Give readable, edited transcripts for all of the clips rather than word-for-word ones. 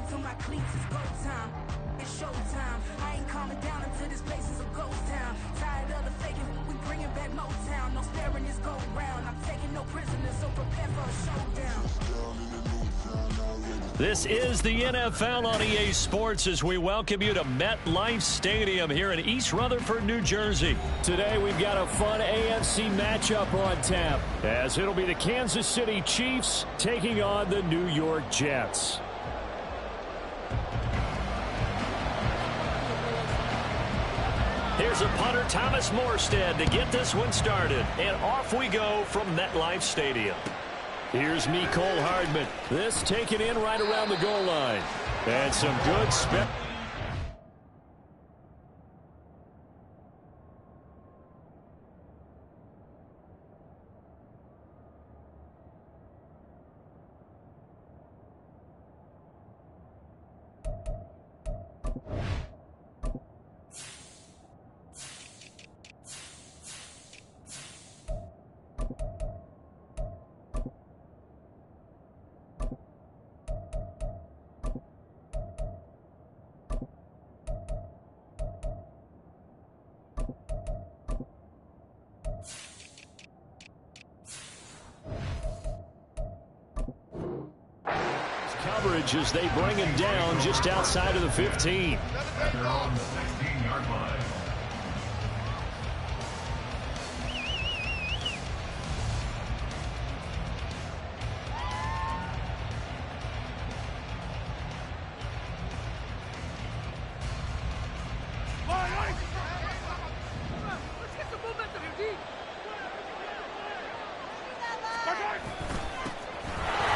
to my cleats, it's go time. It's showtime. I ain't calming down until this place is a ghost town. Tired of the faking, we bringing back Motown. No sparing this go round. I'm taking no prisoners, so prepare for a showdown. This is the NFL on EA Sports as we welcome you to MetLife Stadium here in East Rutherford, New Jersey. Today we've got a fun AFC matchup on tap as it'll be the Kansas City Chiefs taking on the New York Jets. Here's a punter, Thomas Morstead, to get this one started. And off we go from MetLife Stadium. Here's Mecole Hardman. This taken in right around the goal line. And some good spin. Coverage as they bring him down just outside of the 15. They're on the 16-yard line.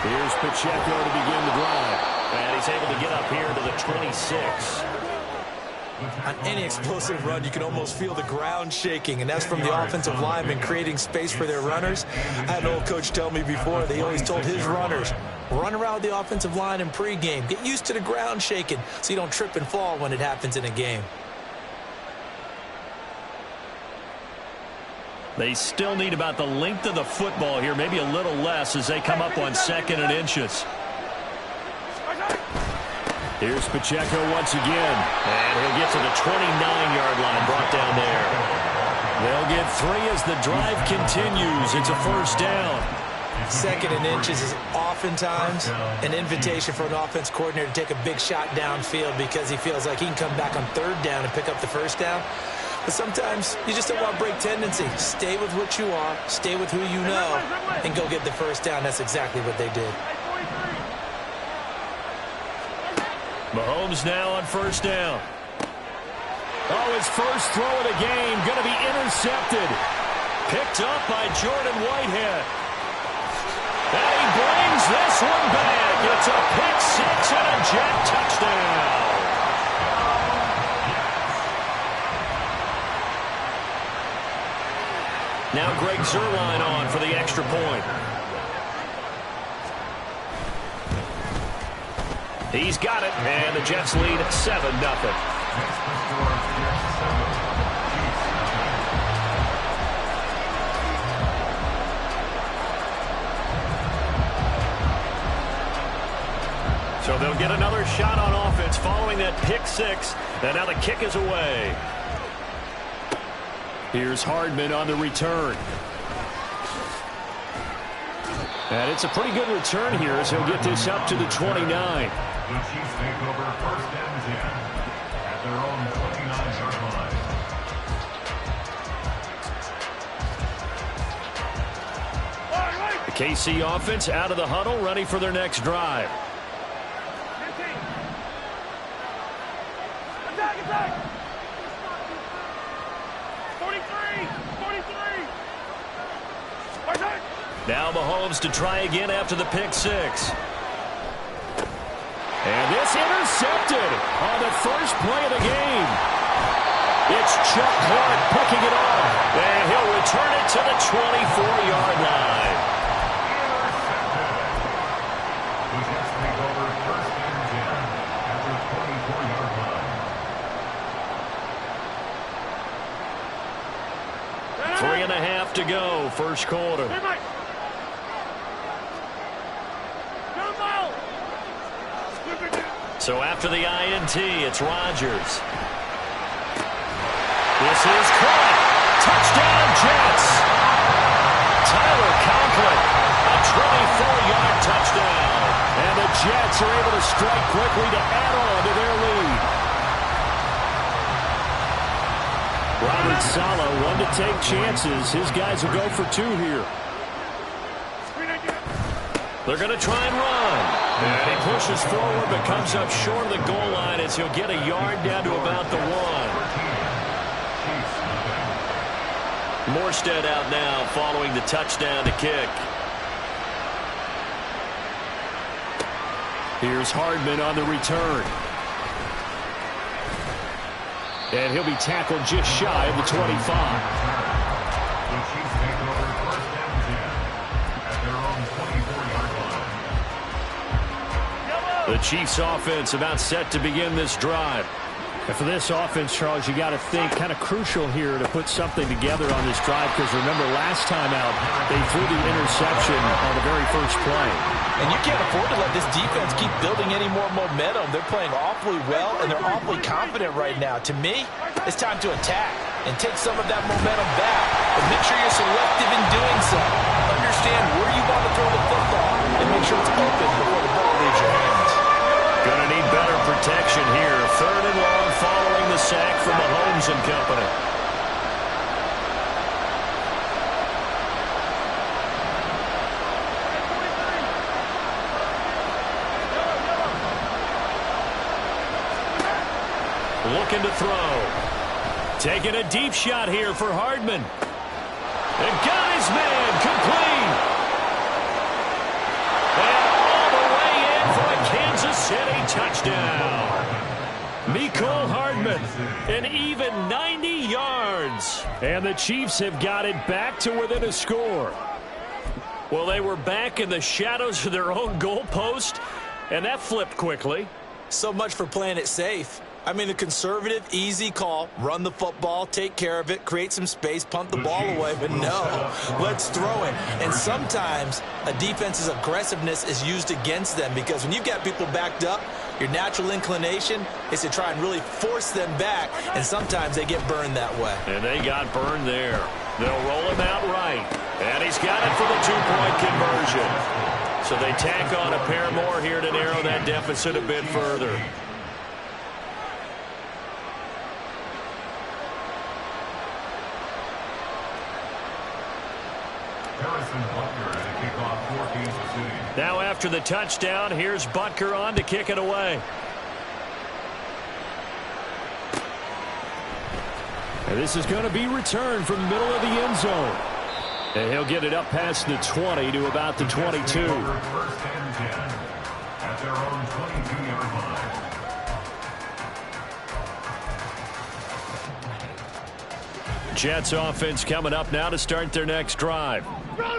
Here's Pacheco to begin the drive. And he's able to get up here to the 26. On any explosive run, you can almost feel the ground shaking, and that's from the offensive linemen creating space for their runners. I had an old coach tell me before, they always told his runners, run around the offensive line in pregame. Get used to the ground shaking so you don't trip and fall when it happens in a game. They still need about the length of the football here, maybe a little less as they come up on 2nd and inches. Here's Pacheco once again, and he'll get to the 29-yard line, brought down there. They'll get 3 as the drive continues. It's a first down. 2nd and inches is oftentimes an invitation for an offense coordinator to take a big shot downfield because he feels like he can come back on 3rd down and pick up the first down. But sometimes you just don't want to break tendency. Stay with what you are, stay with who you know, and go get the first down. That's exactly what they did. Mahomes now on 1st down. Oh, his first throw of the game going to be intercepted. Picked up by Jordan Whitehead. And he brings this one back. It's a pick 6 and a Jet touchdown. Now Greg Zuerlein on for the extra point. He's got it, and the Jets lead 7-0. So they'll get another shot on offense following that pick 6, and now the kick is away. Here's Hardman on the return. And it's a pretty good return here as he'll get this up to the 29. The Chiefs take over 1st and 10 at their own 29-yard line. The KC offense out of the huddle, ready for their next drive. Now Mahomes to try again after the pick 6. And this intercepted on the first play of the game. It's Chuck Clark picking it off. And he'll return it to the 24-yard line. The Jets take over 1st and 10 at their 24-yard line. 3.5 to go, first quarter. So after the INT, it's Rodgers. This is caught. Touchdown, Jets. Tyler Conklin, a 24-yard touchdown. And the Jets are able to strike quickly to add on to their lead. Robert Saleh, one to take chances. His guys will go for two here. They're going to try and run. And he pushes forward but comes up short of the goal line as he'll get a yard down to about the one. Morstead out now following the touchdown to kick. Here's Hardman on the return. And he'll be tackled just shy of the 25. The Chiefs offense about set to begin this drive. And for this offense, Charles, you got to think kind of crucial here to put something together on this drive, because remember last time out they threw the interception on the very first play. And you can't afford to let this defense keep building any more momentum. They're playing awfully well, and they're awfully confident right now. To me, it's time to attack and take some of that momentum back. But make sure you're selective in doing so. Understand where you want to throw the football and make sure it's open before the ball leaves your hands. Going to need better protection here. 3rd and long following the sack from Mahomes and company. Looking to throw. Taking a deep shot here for Hardman. And got his man complete. And all the way in for a Kansas City touchdown. Mecole Hardman, an even 90 yards. And the Chiefs have got it back to within a score. Well, they were back in the shadows of their own goalpost, and that flipped quickly. So much for playing it safe. I mean, the conservative, easy call, run the football, take care of it, create some space, punt the ball away. But no, let's throw it. And sometimes a defense's aggressiveness is used against them, because when you've got people backed up, your natural inclination is to try and really force them back, and sometimes they get burned that way. And they got burned there. They'll roll him out right. And he's got it for the 2-point conversion. So they tack on a pair more here to narrow that deficit a bit further. Now after the touchdown, here's Butker on to kick it away. And this is going to be returned from the middle of the end zone. And he'll get it up past the 20 to about the 22. First and 10 at their own 22-yard line. Jets offense coming up now to start their next drive.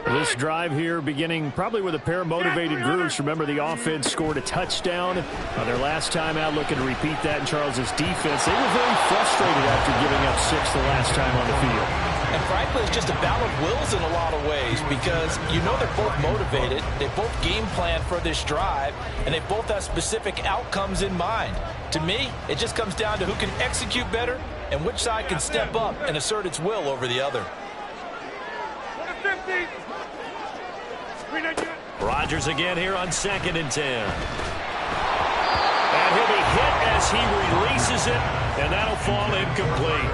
This drive here beginning probably with a pair of motivated groups. Remember, the offense scored a touchdown their last time out, looking to repeat that in Charles's defense. They were very frustrated after giving up 6 the last time on the field. And frankly, it's just a battle of wills in a lot of ways, because you know they're both motivated, they both game plan for this drive, and they both have specific outcomes in mind. To me, it just comes down to who can execute better and which side can step up and assert its will over the other. Rodgers again here on 2nd and 10. And he'll be hit as he releases it, and that'll fall incomplete.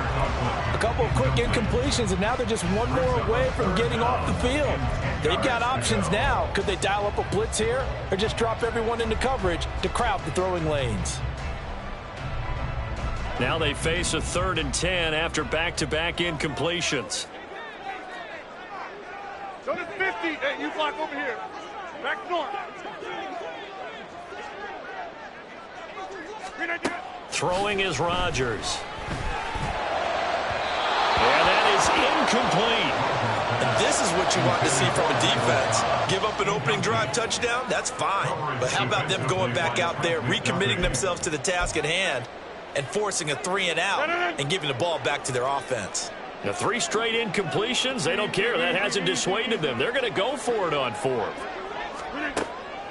A couple of quick incompletions, and now they're just one more away from getting off the field. They've got options now. Could they dial up a blitz here, or just drop everyone into coverage to crowd the throwing lanes? Now they face a 3rd and 10 after back-to-back incompletions. Go to 50. Hey, you block over here. Back north. Throwing is Rodgers. And that is incomplete. And this is what you want to see from a defense. Give up an opening drive touchdown, that's fine. But how about them going back out there, recommitting themselves to the task at hand, and forcing a 3 and out and giving the ball back to their offense? The 3 straight incompletions, they don't care. That hasn't dissuaded them. They're going to go for it on 4th.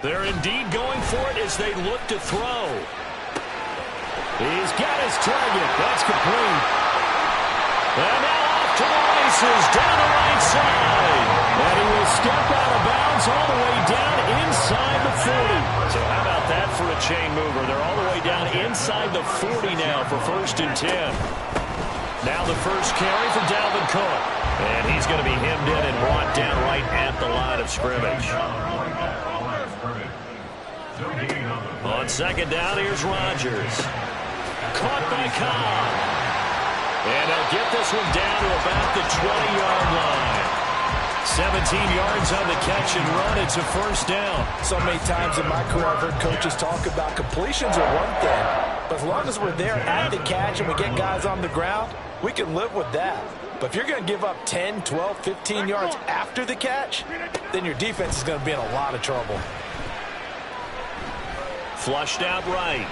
They're indeed going for it as they look to throw. He's got his target. That's complete. And now off to the races down the right side. And he will step out of bounds all the way down inside the 40. So how about that for a chain mover? They're all the way down inside the 40 now for 1st and 10. Now the first carry for Dalvin Cook. And he's going to be hemmed in and brought down right at the line of scrimmage. On 2nd down, here's Rodgers. Caught by Cobb. And he'll get this one down to about the 20-yard line. 17 yards on the catch and run. It's a 1st down. So many times in my career I've heard coaches talk about completions are one thing. But as long as we're there at the catch and we get guys on the ground, we can live with that. But if you're going to give up 10, 12, 15 yards after the catch, then your defense is going to be in a lot of trouble. Flushed out right.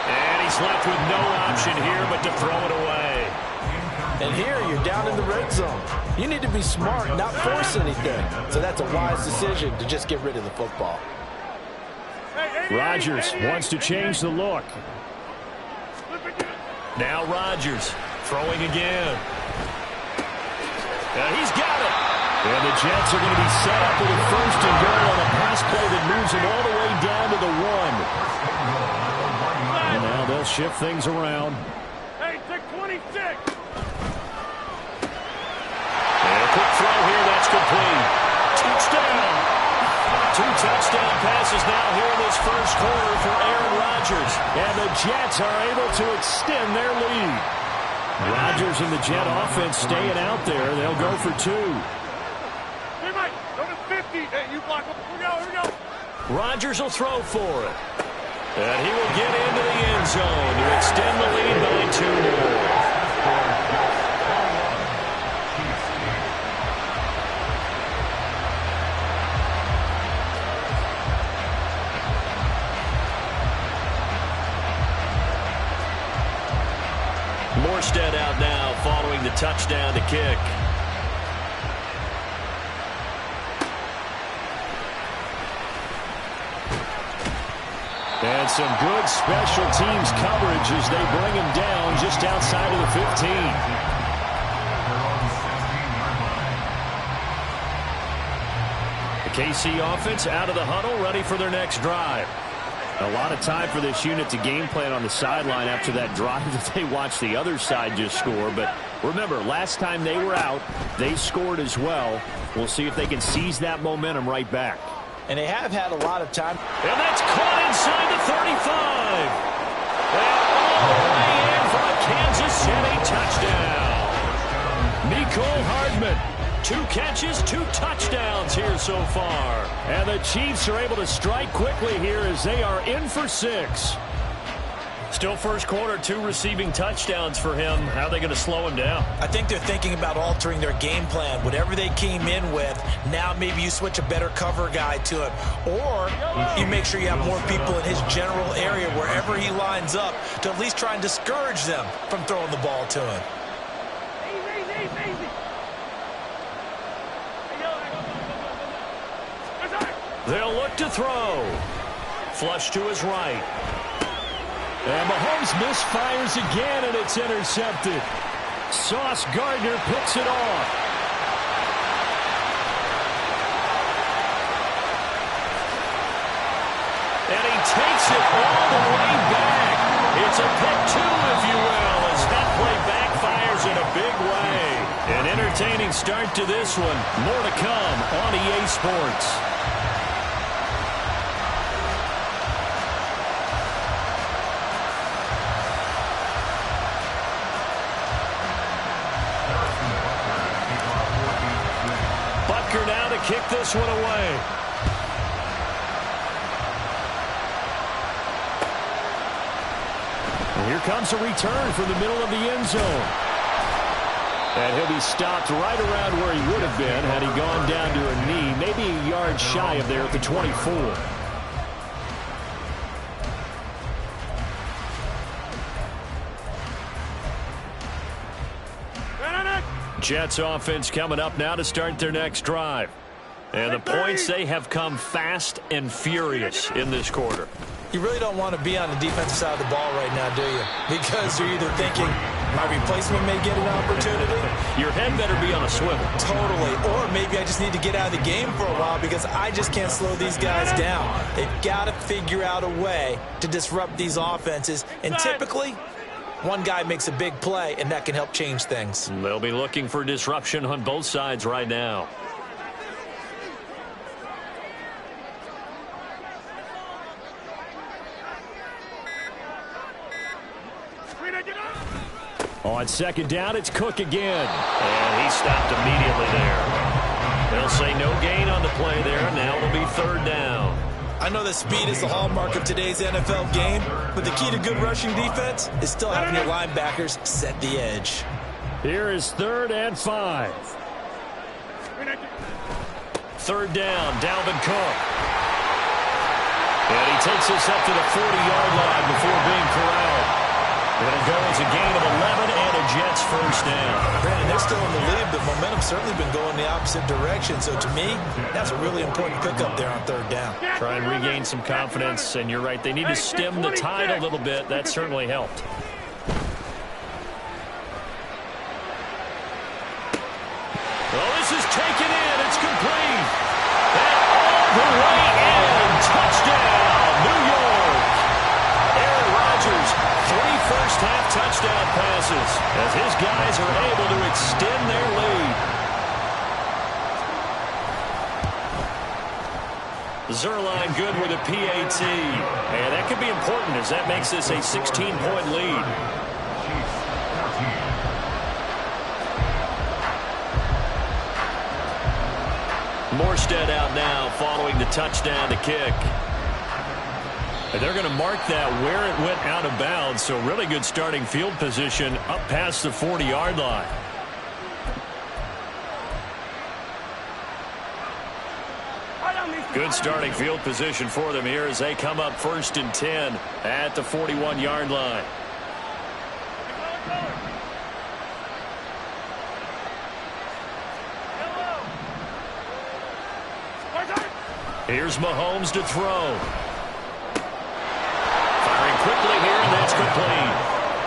And he's left with no option here but to throw it away. And here you're down in the red zone. You need to be smart, not force anything. So that's a wise decision to just get rid of the football. Rodgers wants to change the look. Now Rodgers throwing again. And he's got it. And the Jets are going to be set up with a 1st and goal on a pass play that moves them all the way down to the 1. And now they'll shift things around. Hey, take 26. And a quick throw here, that's complete. Touchdown. 2 touchdown passes now here in this 1st quarter for Aaron Rodgers. And the Jets are able to extend their lead. Rodgers and the Jet offense staying out there. They'll go for 2. Hey, Mike, go to 50. Hey, you block up. Here we go. Rodgers will throw for it. And he will get into the end zone to extend the lead by 2 more. Morstead out now following the touchdown to kick. And some good special teams coverage as they bring him down just outside of the 15. The KC offense out of the huddle, ready for their next drive. A lot of time for this unit to game plan on the sideline after that drive that they watched the other side just score. But remember, last time they were out, they scored as well. We'll see if they can seize that momentum right back. And they have had a lot of time. And that's caught inside the 35. And all the way in for a Kansas City touchdown. Mecole Hardman. 2 catches, 2 touchdowns here so far. And the Chiefs are able to strike quickly here as they are in for 6. Still 1st quarter, 2 receiving touchdowns for him. How are they going to slow him down? I think they're thinking about altering their game plan. Whatever they came in with, now maybe you switch a better cover guy to him. Or you make sure you have more people in his general area wherever he lines up to at least try and discourage them from throwing the ball to him. They'll look to throw. Flush to his right. And Mahomes misfires again, and it's intercepted. Sauce Gardner picks it off. And he takes it all the way back. It's a pick 2, if you will, as that play backfires in a big way. An entertaining start to this one. More to come on EA Sports. Now to kick this one away. And here comes a return from the middle of the end zone. And he'll be stopped right around where he would have been had he gone down to a knee, maybe a yard shy of there at the 24. Jets offense coming up now to start their next drive. And the points, they have come fast and furious in this quarter. You really don't want to be on the defensive side of the ball right now, do you? Because you're either thinking, my replacement may get an opportunity. Your head better be on a swivel. Totally. Or maybe I just need to get out of the game for a while because I just can't slow these guys down. They've got to figure out a way to disrupt these offenses. And typically, one guy makes a big play, and that can help change things. They'll be looking for disruption on both sides right now. On second down, it's Cook again. And he stopped immediately there. They'll say no gain on the play there. Now it'll be third down. I know that speed is the hallmark of today's NFL game, but the key to good rushing defense is still having your linebackers set the edge. Here is 3rd and 5. Third down, Dalvin Cook. And he takes us up to the 40-yard line before being corralled. It'll go as a gain of 11 and a Jets first down. Brandon, they're still in the lead, but momentum's certainly been going the opposite direction. So to me, that's a really important pickup there on third down. Try and regain some confidence, and you're right. They need to stem the tide a little bit. That certainly helped. Well, this is taken in. It's complete. And all the way in. Touchdown, New York. Aaron Rodgers, 3 first-half touchdown passes as his guys are able to extend their lead. Zerline good with a PAT. And that could be important as that makes this a 16-point lead. Morstead out now following the touchdown to kick. And they're going to mark that where it went out of bounds. So really good starting field position up past the 40-yard line. Good starting field position for them here as they come up 1st and 10 at the 41-yard line. Here's Mahomes to throw. Firing quickly here, and that's complete.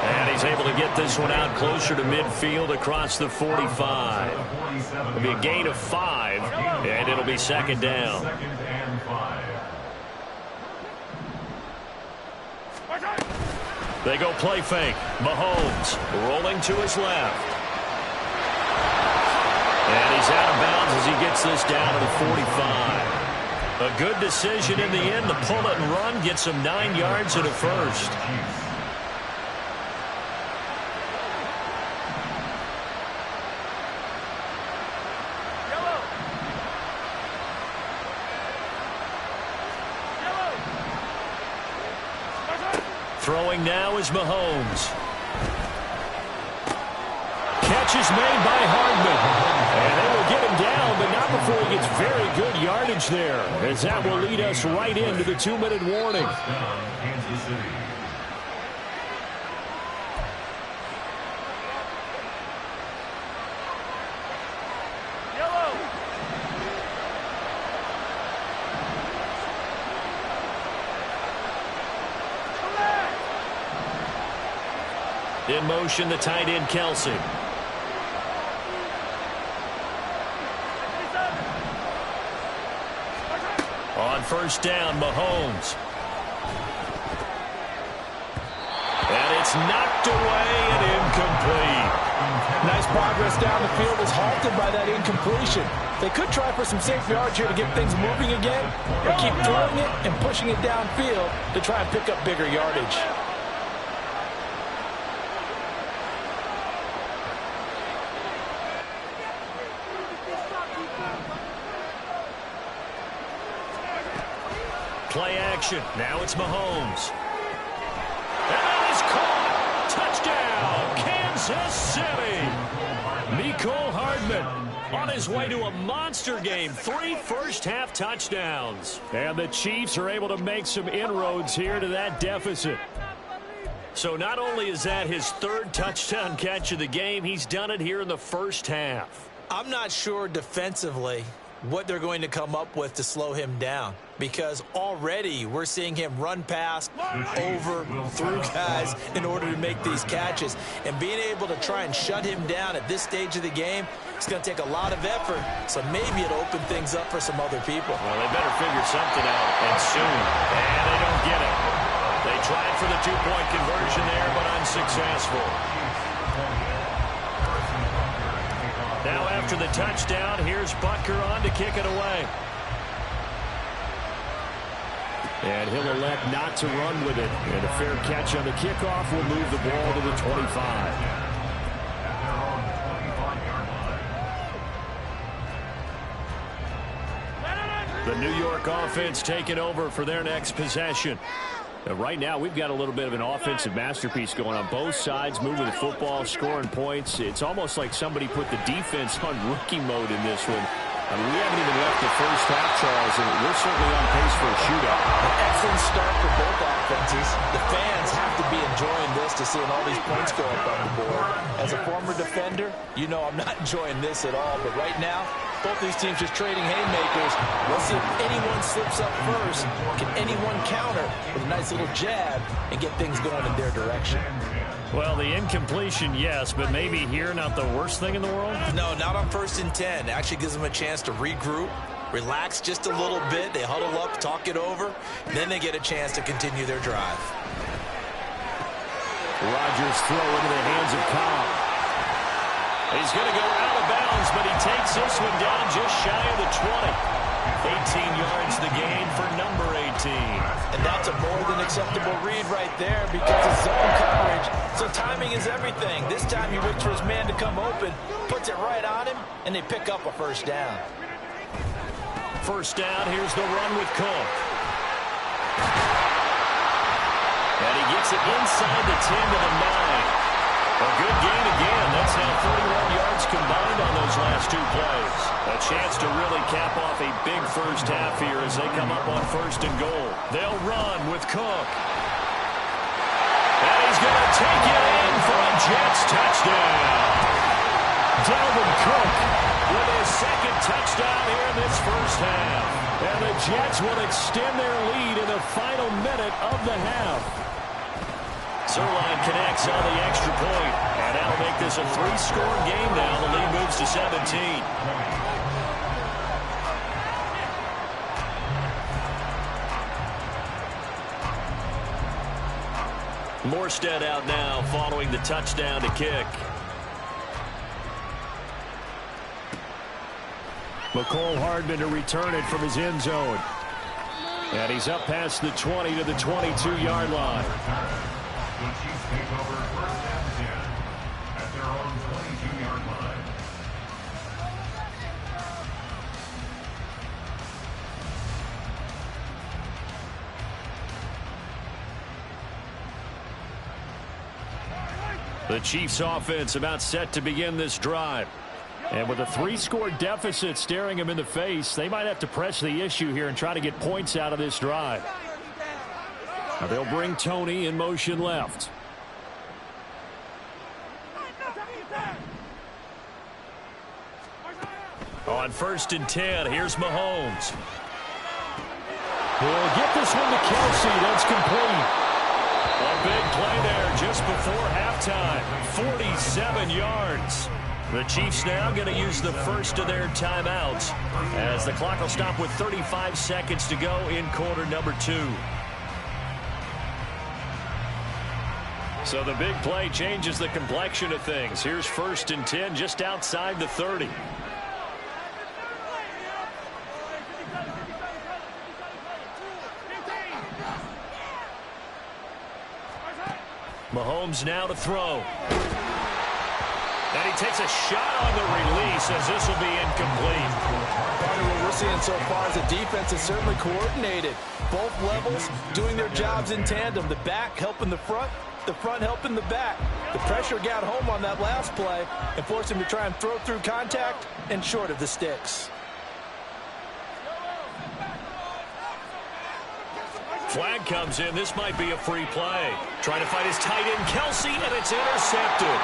And he's able to get this one out closer to midfield across the 45. It'll be a gain of 5, and it'll be second down. They go play fake. Mahomes rolling to his left. And he's out of bounds as he gets this down to the 45. A good decision in the end to pull it and run, get some 9 yards and a first. Throwing now is Mahomes. Catch is made by Hardman. And they will get him down, but not before he gets very good yardage there, as that will lead us right into the 2-minute warning. In motion, the tight end, Kelsey. On first down, Mahomes. And it's knocked away and incomplete. Nice progress down the field is halted by that incompletion. They could try for some safe yards here to get things moving again, or keep throwing it and pushing it downfield to try and pick up bigger yardage. Play action. Now it's Mahomes. And that is caught. Touchdown, Kansas City. Mecole Hardman on his way to a monster game. 3 first-half touchdowns. And the Chiefs are able to make some inroads here to that deficit. So not only is that his 3rd touchdown catch of the game, he's done it here in the first half. I'm not sure defensively what they're going to come up with to slow him down, because already we're seeing him run past, over, through guys in order to make these catches. And being able to try and shut him down at this stage of the game, it's going to take a lot of effort, so maybe it'll open things up for some other people. Well, they better figure something out, and soon. And they don't get it. They tried for the two-point conversion there, but unsuccessful. Now after the touchdown, here's Butker on to kick it away. And he'll elect not to run with it. And a fair catch on the kickoff will move the ball to the 25. The New York offense taking over for their next possession. Right now, we've got a little bit of an offensive masterpiece going on both sides, moving the football, scoring points. It's almost like somebody put the defense on rookie mode in this one. I mean, we haven't even left the first half, Charles, and we're certainly on pace for a shootout. An excellent start for both offenses. The fans have to be enjoying this to seeing all these points go up on the board. As a former defender, you know I'm not enjoying this at all, but right now, both these teams just trading haymakers. We'll see if anyone slips up first. Can anyone counter with a nice little jab and get things going in their direction? Well, the incompletion, yes, but maybe here not the worst thing in the world? No, not on 1st and 10. It actually gives them a chance to regroup, relax just a little bit. They huddle up, talk it over, then they get a chance to continue their drive. Rodgers throw into the hands of Cobb. He's going to go out of bounds, but he takes this one down just shy of the 20. 18 yards the gain for number 18. And that's a more than acceptable read right there because of zone coverage. So timing is everything. This time he waits for his man to come open, puts it right on him, and they pick up a first down. First down, here's the run with Cook. And he gets it inside the 10 to the 9. A good gain again. That's now 31 yards combined on those last two plays. A chance to really cap off a big first half here as they come up on 1st and goal. They'll run with Cook. And he's going to take it in for a Jets touchdown. Dalvin Cook with his second touchdown here in this first half. And the Jets will extend their lead in the final minute of the half. Zerline connects on the extra point, and that'll make this a 3-score game now. The lead moves to 17. Morstead out now following the touchdown to kick. McCole Hardman to return it from his end zone. And he's up past the 20 to the 22-yard line. The Chiefs take over 1st and 10 at their own 22-yard line. The Chiefs offense about set to begin this drive. And with a 3-score deficit staring him in the face, they might have to press the issue here and try to get points out of this drive. Now they'll bring Tony in motion left. On 1st and 10, here's Mahomes. He'll get this one to Kelsey. That's complete. A big play there just before halftime. 47 yards. The Chiefs now going to use the first of their timeouts as the clock will stop with 35 seconds to go in quarter number 2. So the big play changes the complexion of things. Here's 1st and 10 just outside the 30. Mahomes now to throw. And he takes a shot on the release as this will be incomplete. What we're seeing so far is the defense is certainly coordinated. Both levels doing their jobs in tandem. The back helping the front helping the back. The pressure got home on that last play and forced him to try and throw through contact and short of the sticks. Flag comes in. This might be a free play. Trying to find his tight end, Kelsey, and it's intercepted.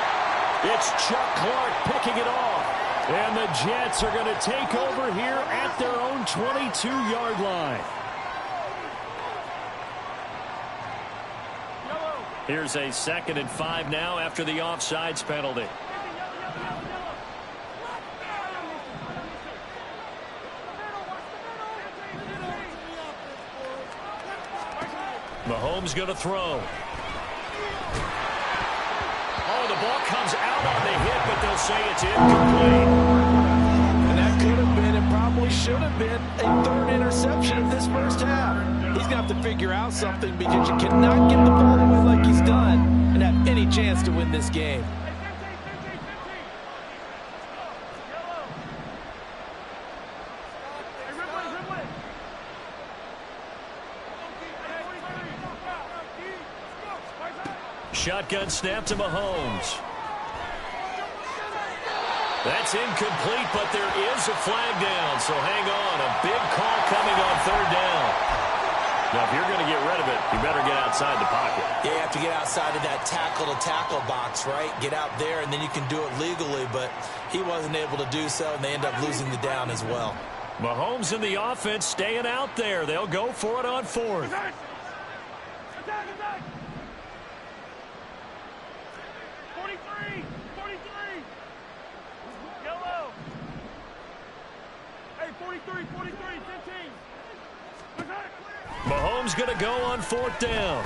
It's Chuck Clark picking it off. And the Jets are going to take over here at their own 22-yard line. Here's a 2nd and 5 now after the offsides penalty. Mahomes going to throw. Oh, the ball comes out on the hit, but they'll say it's incomplete. And that could have been and probably should have been a 3rd interception of this first half. He's going to have to figure out something because you cannot give the ball away like he's done and have any chance to win this game. Shotgun snap to Mahomes. That's incomplete, but there is a flag down, so hang on. A big call coming on 3rd down. Now, if you're going to get rid of it, you better get outside the pocket. Yeah, you have to get outside of that tackle-to-tackle box, right? Get out there, and then you can do it legally, but he wasn't able to do so, and they end up losing the down as well. Mahomes and the offense staying out there. They'll go for it on 4th. Attack! Attack! 43! 43! Yellow! Hey, 43, 43, 15! Attack! Mahomes going to go on 4th down.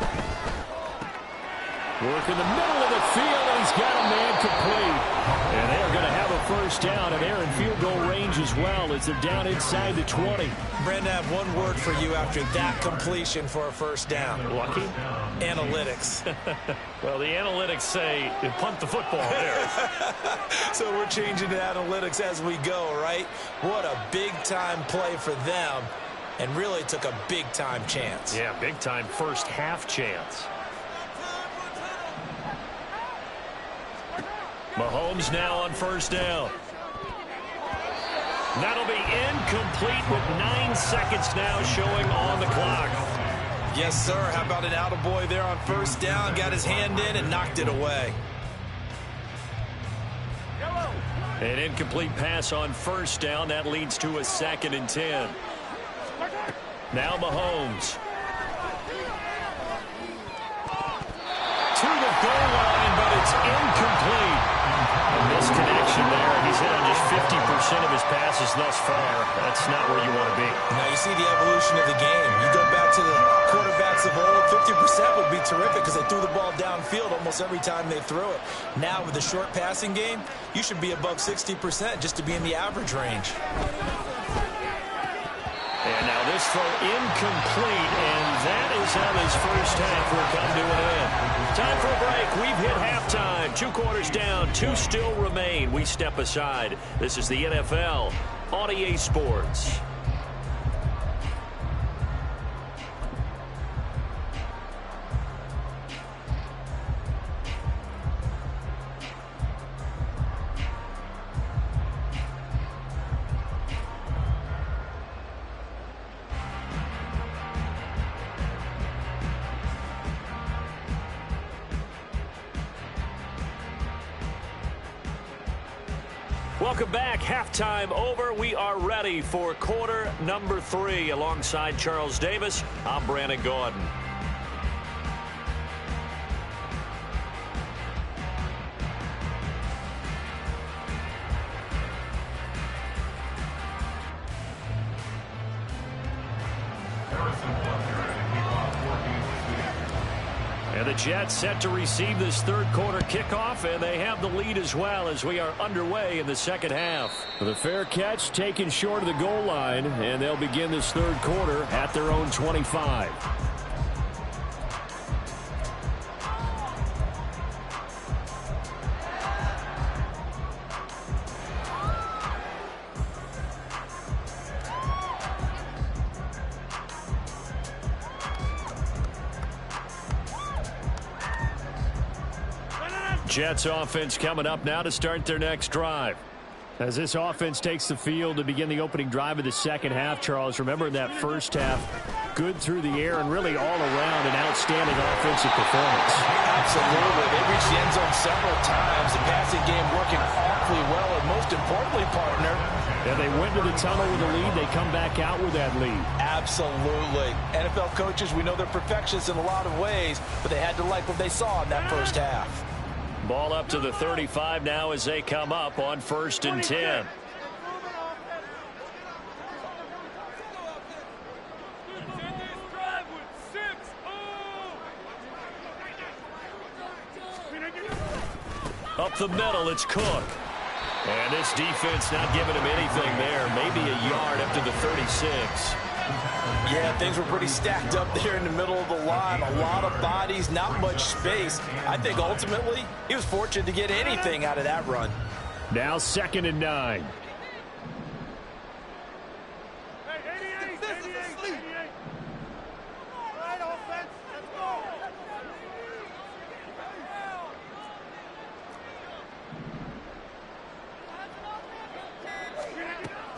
Work in the middle of the field, and he's got a man complete. And they're going to have a 1st down, and they're in field goal range as well as they're down inside the 20. Brandon, I have one word for you after that completion for a 1st down. Lucky? Analytics. Well, the analytics say you punt the football there. So we're changing to analytics as we go, right? What a big-time play for them, and really took a big-time chance. Yeah, big-time first half chance. Mahomes now on 1st down. That'll be incomplete with 9 seconds now showing on the clock. Yes, sir. How about an attaboy there on 1st down? Got his hand in and knocked it away. An incomplete pass on 1st down. That leads to a 2nd and 10. Now Mahomes. To the goal line, but it's incomplete. A misconnection there. He's hit on just 50% of his passes thus far. That's not where you want to be. Now you see the evolution of the game. You go back to the quarterbacks of old, 50% would be terrific because they threw the ball downfield almost every time they threw it. Now with the short passing game, you should be above 60% just to be in the average range. And now this throw incomplete, and that is how this first half will come to an end. Time for a break. We've hit halftime. 2 quarters down, 2 still remain. We step aside. This is the NFL on EA Sports. Welcome back. Halftime over. We are ready for quarter number 3. Alongside Charles Davis, I'm Brandon Gordon. And the Jets set to receive this 3rd quarter kickoff, and they have the lead as well as we are underway in the 2nd half. The fair catch taken short of the goal line, and they'll begin this 3rd quarter at their own 25. Jets offense coming up now to start their next drive. As this offense takes the field to begin the opening drive of the 2nd half, Charles, remember in that first half, good through the air and really all around an outstanding offensive performance. Absolutely. They reached the end zone several times. The passing game working hard awfully well, and most importantly, partner, Yeah, they went to the tunnel with a lead. They come back out with that lead. absolutely. NFL coaches, we know they're perfectionists in a lot of ways, but they had to like what they saw in that first half. Ball up to the 35 now as they come up on 1st and 10. Up the middle, it's Cook. And this defense not giving him anything there. Maybe a yard up to the 36. Yeah, things were pretty stacked up there in the middle of the line. A lot of bodies, not much space. I think ultimately he was fortunate to get anything out of that run. Now 2nd and 9.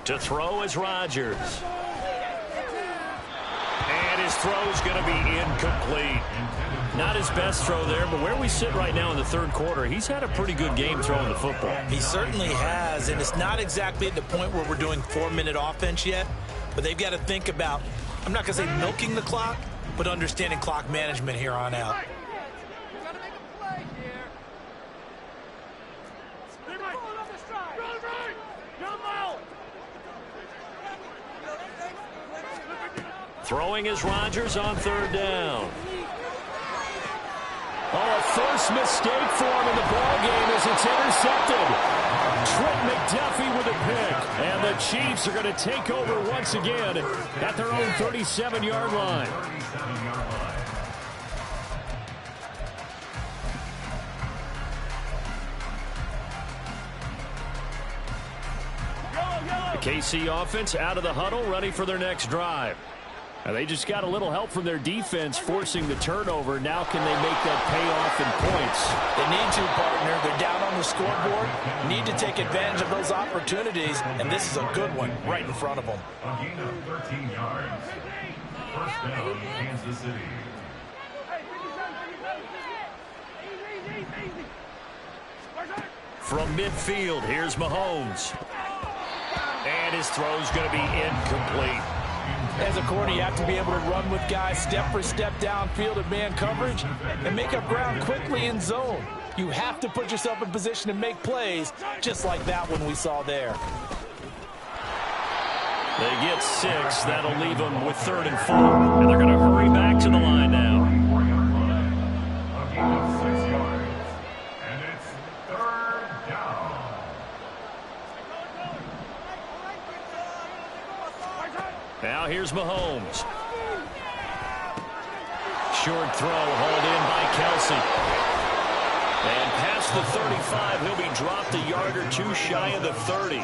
To throw is Rodgers. And his throw's going to be incomplete. Not his best throw there, but where we sit right now in the 3rd quarter, he's had a pretty good game throwing the football. He certainly has, and it's not exactly at the point where we're doing 4-minute offense yet, but they've got to think about, I'm not going to say milking the clock, but understanding clock management here on out. Throwing is Rodgers on 3rd down. Oh, a first mistake for him in the ballgame as it's intercepted. Trent McDuffie with a pick. And the Chiefs are going to take over once again at their own 37-yard line. The KC offense out of the huddle, ready for their next drive. Now they just got a little help from their defense forcing the turnover. Now can they make that pay off in points? They need to, partner. They're down on the scoreboard. Need to take advantage of those opportunities, and this is a good one right in front of them. A gain of 13 yards. 1st down, Kansas City. From midfield, here's Mahomes. And his throw's going to be incomplete. As a corner, you have to be able to run with guys step for step downfield at man coverage and make up ground quickly in zone. You have to put yourself in position to make plays, just like that one we saw there. They get 6. That'll leave them with 3rd and 4. And they're going to hurry back to the line now. A gain of 6 yards. And it's 3rd down. Now here's Mahomes. Short throw hauled in by Kelsey. And past the 35, he'll be dropped a yard or 2 shy of the 30.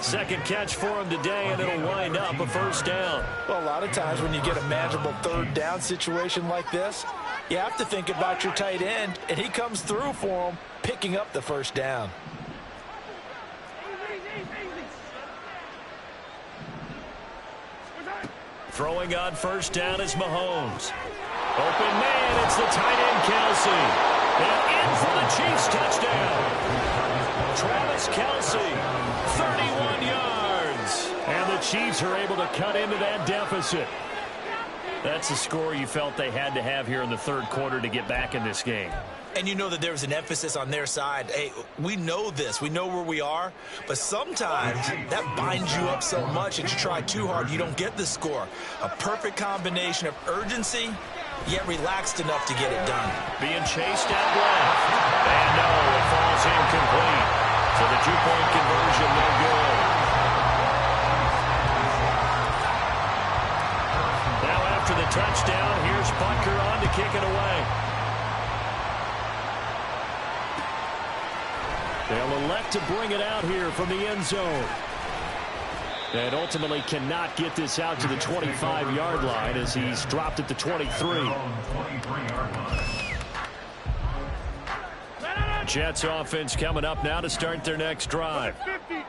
2nd catch for him today, and it'll wind up a 1st down. Well, a lot of times when you get a manageable 3rd down situation like this, you have to think about your tight end, and he comes through for him, picking up the 1st down. Throwing on 1st down is Mahomes. Open man, it's the tight end Kelsey. And in for the Chiefs touchdown. Travis Kelsey, 31 yards. And the Chiefs are able to cut into that deficit. That's the score you felt they had to have here in the 3rd quarter to get back in this game. And you know that there was an emphasis on their side. Hey, we know this. We know where we are. But sometimes that binds you up so much that you try too hard, you don't get the score. A perfect combination of urgency, yet relaxed enough to get it done. Being chased out left. And no, it falls incomplete. So the 2-point conversion, no good. Now after the touchdown, here's Butker on to kick it away. They'll elect to bring it out here from the end zone. And ultimately cannot get this out to the 25-yard line as he's dropped at the 23. Jets offense coming up now to start their next drive.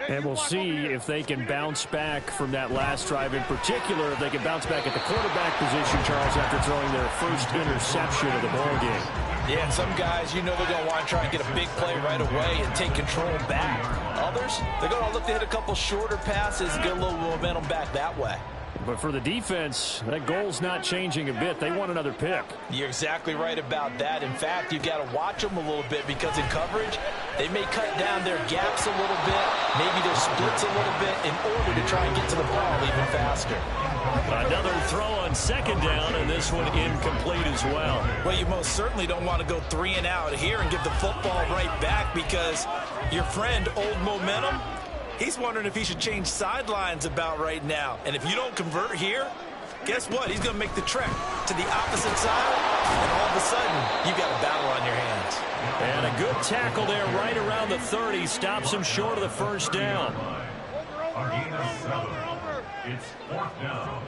And we'll see if they can bounce back from that last drive, in particular, if they can bounce back at the quarterback position, Charles, after throwing their first interception of the ballgame. Yeah, and some guys, you know they're going to want to try and get a big play right away and take control back. Others, they're going to look to hit a couple shorter passes, get a little momentum back that way. But for the defense, that goal's not changing a bit. They want another pick. You're exactly right about that. In fact, you've got to watch them a little bit because in coverage, they may cut down their gaps a little bit, maybe their splits a little bit in order to try and get to the ball even faster. Another throw on second down, and this one incomplete as well. Well, you most certainly don't want to go 3 and out here and give the football right back because your friend, Old Momentum, he's wondering if he should change sidelines about right now. And if you don't convert here, guess what? He's going to make the trek to the opposite side, and all of a sudden, you've got a battle on your hands. And a good tackle there right around the 30. Stops him short of the first down. A gain of 7. It's 4th down.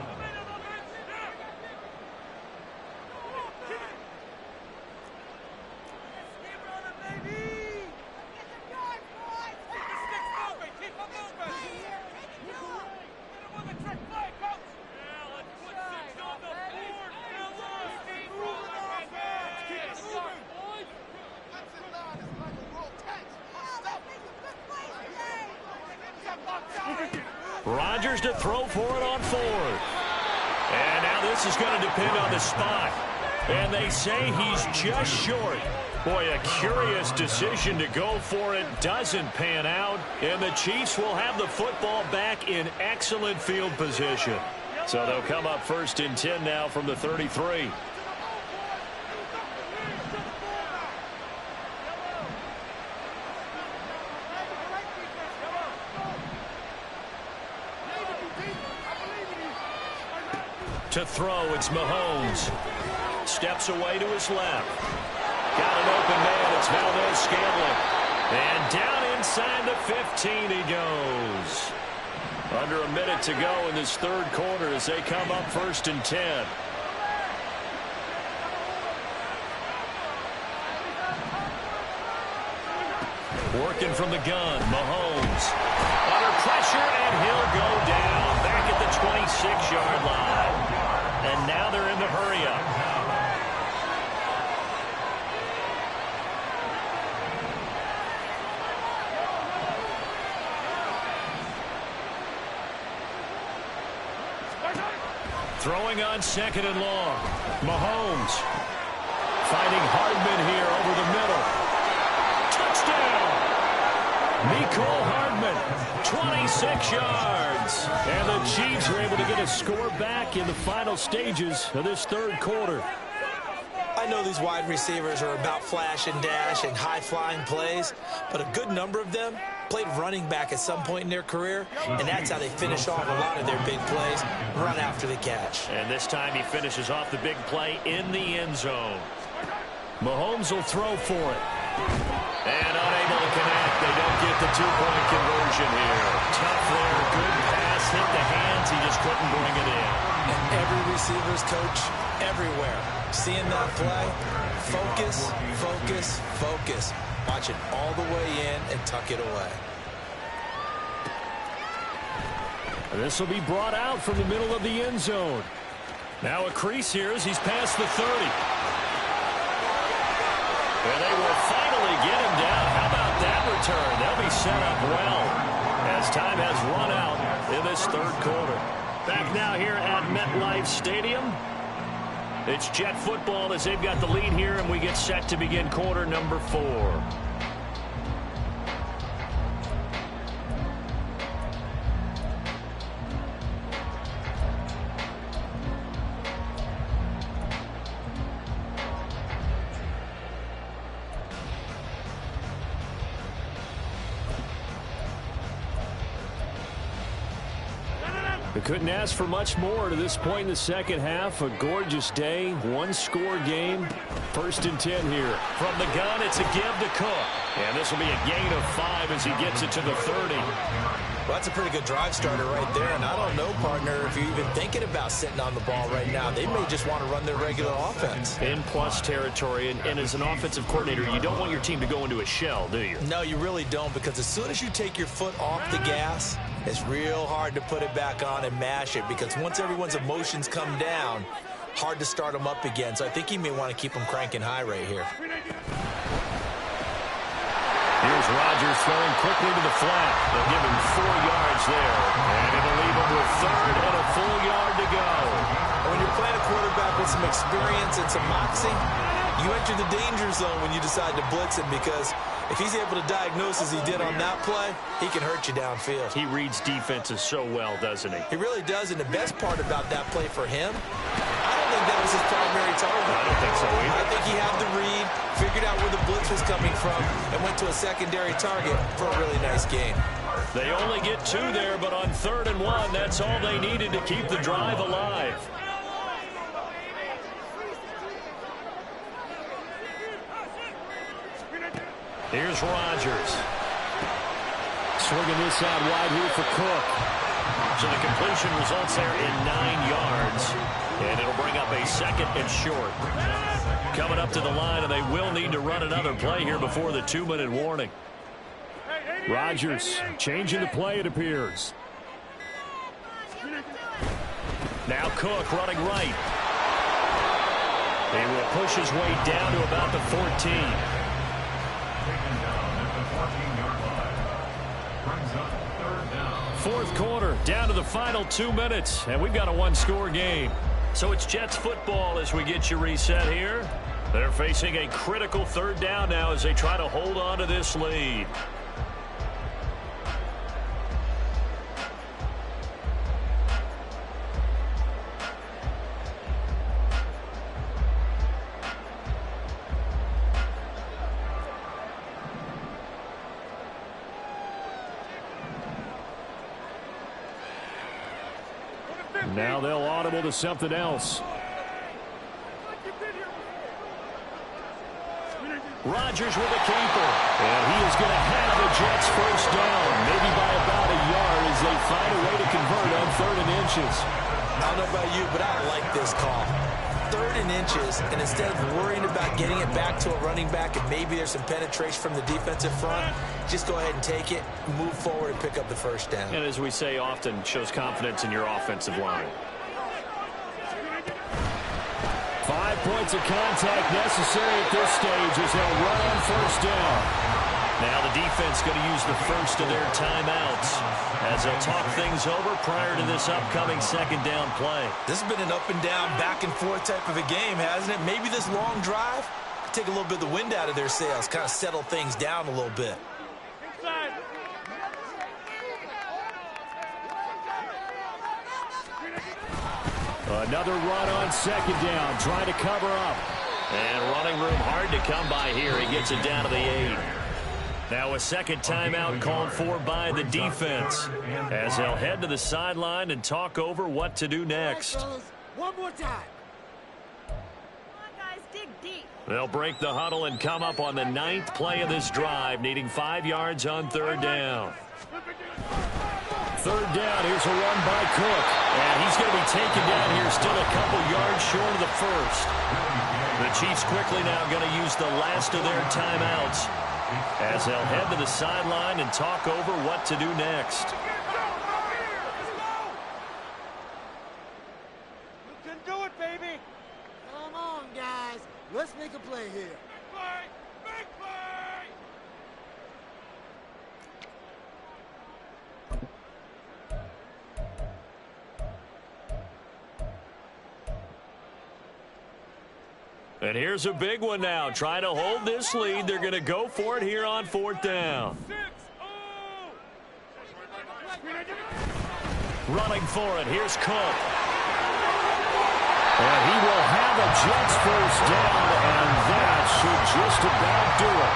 Rodgers to throw for it on 4th. And now this is going to depend on the spot. And they say he's just short. Boy, a curious decision to go for it. Doesn't pan out. And the Chiefs will have the football back in excellent field position. So they'll come up 1st and 10 now from the 33. To throw, it's Mahomes. Steps away to his left. Got an open man, it's Valdez-Scantling. And down inside the 15 he goes. Under a minute to go in this 3rd quarter as they come up 1st and 10. Working from the gun, Mahomes. Under pressure, and he'll go down back at the 26-yard line. And now they're in the hurry-up. Throwing on 2nd and long. Mahomes finding Hardman here over the middle. Touchdown! Mecole Hardman, 26 yards. And the Chiefs are able to get a score back in the final stages of this 3rd quarter. I know these wide receivers are about flash and dash and high-flying plays, but a good number of them played running back at some point in their career, and that's how they finish off a lot of their big plays, run after the catch. And this time he finishes off the big play in the end zone. Mahomes will throw for it. And unable to connect. They don't get the 2-point conversion here. Tough there. Good pass. Hit the hands. He just couldn't bring it in. And every receiver's coach everywhere. Seeing that play, focus, focus, focus. Watch it all the way in and tuck it away. And this will be brought out from the middle of the end zone. Now a crease here as he's past the 30. And they will finally get him down. How about that return? They'll be set up well as time has run out in this 3rd quarter. Back now here at MetLife Stadium. It's Jet football as they've got the lead here, and we get set to begin quarter number 4. They couldn't ask for much more to this point in the second half. A gorgeous day, 1-score game. 1st and 10 here. From the gun, it's a give to Cook. And this will be a gain of 5 as he gets it to the 30. Well, that's a pretty good drive starter right there. And I don't know, partner, if you're even thinking about sitting on the ball right now. They may just want to run their regular offense. In plus territory. And as an offensive coordinator, you don't want your team to go into a shell, do you? No, you really don't, because as soon as you take your foot off the gas, it's real hard to put it back on and mash it, because once everyone's emotions come down, hard to start him up again. So I think he may want to keep him cranking high right here. Here's Rodgers throwing quickly to the flat. They'll give him 4 yards there. And it'll leave him with 3rd and a full yard to go. When you're playing a quarterback with some experience and some moxie, you enter the danger zone when you decide to blitz him, because if he's able to diagnose as he did on that play, he can hurt you downfield. He reads defenses so well, doesn't he? He really does, and the best part about that play for him, I don't think that was his primary target. I don't think so either. I think he had the read, figured out where the blitz was coming from, and went to a secondary target for a really nice game. They only get 2 there, but on 3rd and 1, that's all they needed to keep the drive alive. Here's Rodgers. Swinging this out wide here for Cook. So the completion results there in 9 yards. And it'll bring up a 2nd and short. Coming up to the line, and they will need to run another play here before the 2-minute warning. Rodgers changing the play, it appears. Now Cook running right. He will push his way down to about the 14. Fourth quarter, down to the final 2 minutes, and we've got a 1-score game. So it's Jets football as we get you reset here. They're facing a critical 3rd down now as they try to hold on to this lead. Now they'll audible to something else. Rodgers with a keeper. And he is going to have the Jets 1st down, maybe by about a yard as they find a way to convert on 3rd and inches. I don't know about you, but I like this call. 3rd and inches, and instead of worrying about getting it back to a running back and maybe there's some penetration from the defensive front, just go ahead and take it, move forward, and pick up the 1st down. And as we say often, shows confidence in your offensive line. 5 points of contact necessary at this stage as they'll run on 1st down. Now the defense going to use the first of their timeouts as they'll talk things over prior to this upcoming 2nd down play. This has been an up and down, back and forth type of a game, hasn't it? Maybe this long drive could take a little bit of the wind out of their sails, kind of settle things down a little bit. Another run on 2nd down, trying to cover up. And running room hard to come by here. He gets it down to the 8. Now a 2nd timeout called for by the defense as they'll head to the sideline and talk over what to do next. One more time. Come on, guys, dig deep. They'll break the huddle and come up on the 9th play of this drive, needing 5 yards on 3rd down. 3rd down, here's a run by Cook. And he's going to be taken down here, still a couple yards short of the 1st. The Chiefs quickly now going to use the last of their timeouts as they'll head to the sideline and talk over what to do next. You can do it, baby. Come on, guys. Let's make a play here. Big play! And here's a big one now. Trying to hold this lead. They're going to go for it here on 4th down. Running for it. Here's Cook. And he will have a Jets 1st down, and that should just about do it.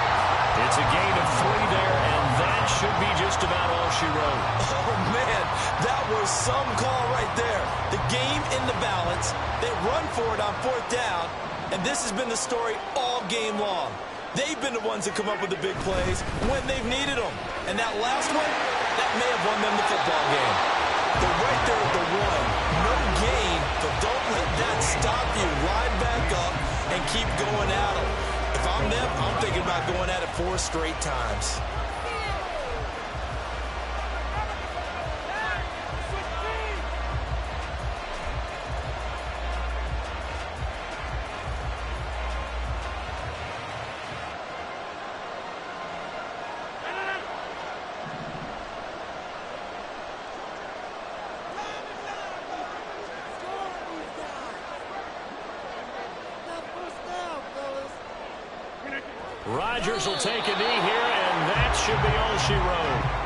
It's a gain of 3 there, and that should be just about all she wrote. Oh, man, that was some call right there. The game in the balance. They run for it on 4th down. And this has been the story all game long. They've been the ones that come up with the big plays when they've needed them. And that last one, that may have won them the football game. They're right there at the 1. No gain, but don't let that stop you. Line back up and keep going at them. If I'm them, I'm thinking about going at it 4 straight times. Rodgers will take a knee here, and that should be all she wrote.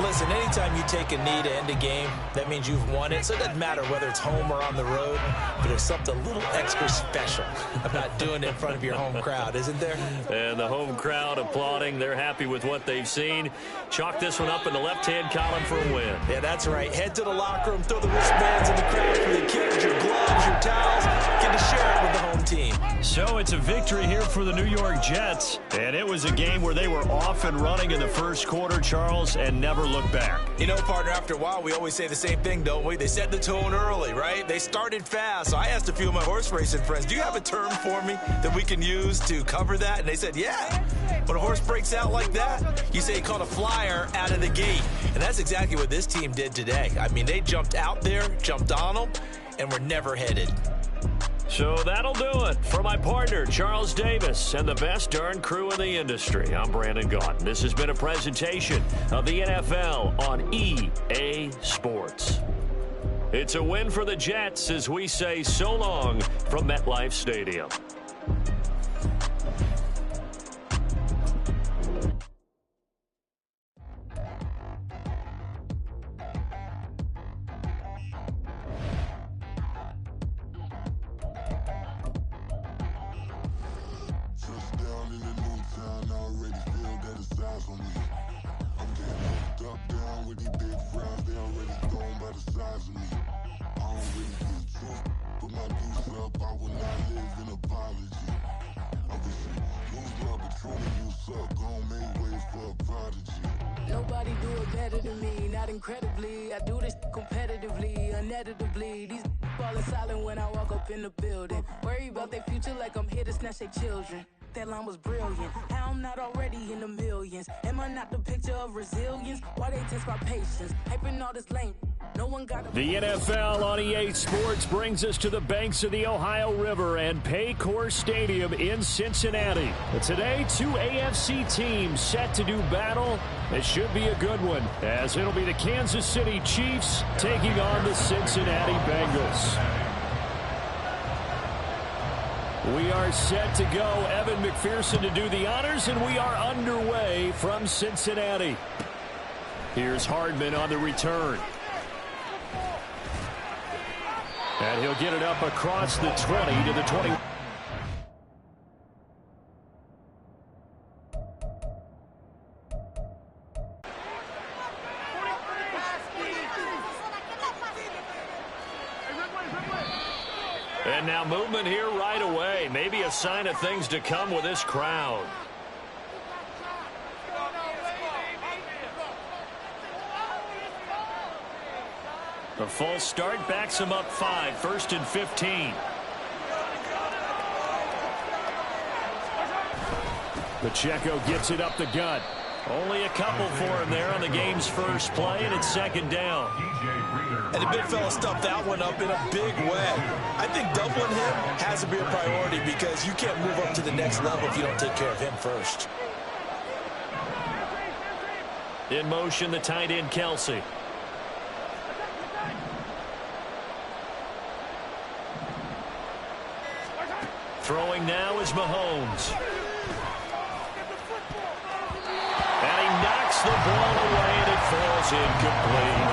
Listen, anytime you take a knee to end a game, that means you've won it. So it doesn't matter whether it's home or on the road, but there's something a little extra special about doing it in front of your home crowd, isn't there? And the home crowd applauding. They're happy with what they've seen. Chalk this one up in the left-hand column for a win. Yeah, that's right. Head to the locker room, throw the wristbands in the crowd for the kids, your gloves, your towels. Get to share it with the home team. So it's a victory here for the New York Jets. And it was a game where they were off and running in the first quarter, Charles, and never looked back. You know, partner, after a while, we always say the same thing, don't we? They set the tone early, right? They started fast. So I asked a few of my horse racing friends, do you have a term for me that we can use to cover that? And they said, yeah. When a horse breaks out like that, you say he caught a flyer out of the gate. And that's exactly what this team did today. I mean, they jumped out there, jumped on them, and were never headed. So that'll do it. For my partner, Charles Davis, and the best darn crew in the industry, I'm Brandon Gaudin. This has been a presentation of the NFL on EA Sports. It's a win for the Jets as we say so long from MetLife Stadium. Nobody do it better than me, not incredibly. I do this competitively, uneditably. These falling silent when I walk up in the building. Worry about their future like I'm here to snatch their children. That line was brilliant. How I'm not already in the millions. Am I not the picture of resilience? Why they test my patience? Hyping all this lame. No one got the NFL on EA Sports brings us to the banks of the Ohio River and Paycor Stadium in Cincinnati. But today, two AFC teams set to do battle. It should be a good one, as it'll be the Kansas City Chiefs taking on the Cincinnati Bengals. We are set to go. Evan McPherson to do the honors, and we are underway from Cincinnati. Here's Hardman on the return. And he'll get it up across the 20 to the 20. And now movement here right away. Maybe a sign of things to come with this crowd. The false start backs him up 5, 1st and 15. Pacheco gets it up the gut. Only a couple for him there on the game's first play, and it's 2nd down. And the big fella stuffed that one up in a big way. I think doubling him has to be a priority because you can't move up to the next level if you don't take care of him first. In motion, the tight end, Kelsey. Throwing now is Mahomes. And he knocks the ball away, and it falls incomplete.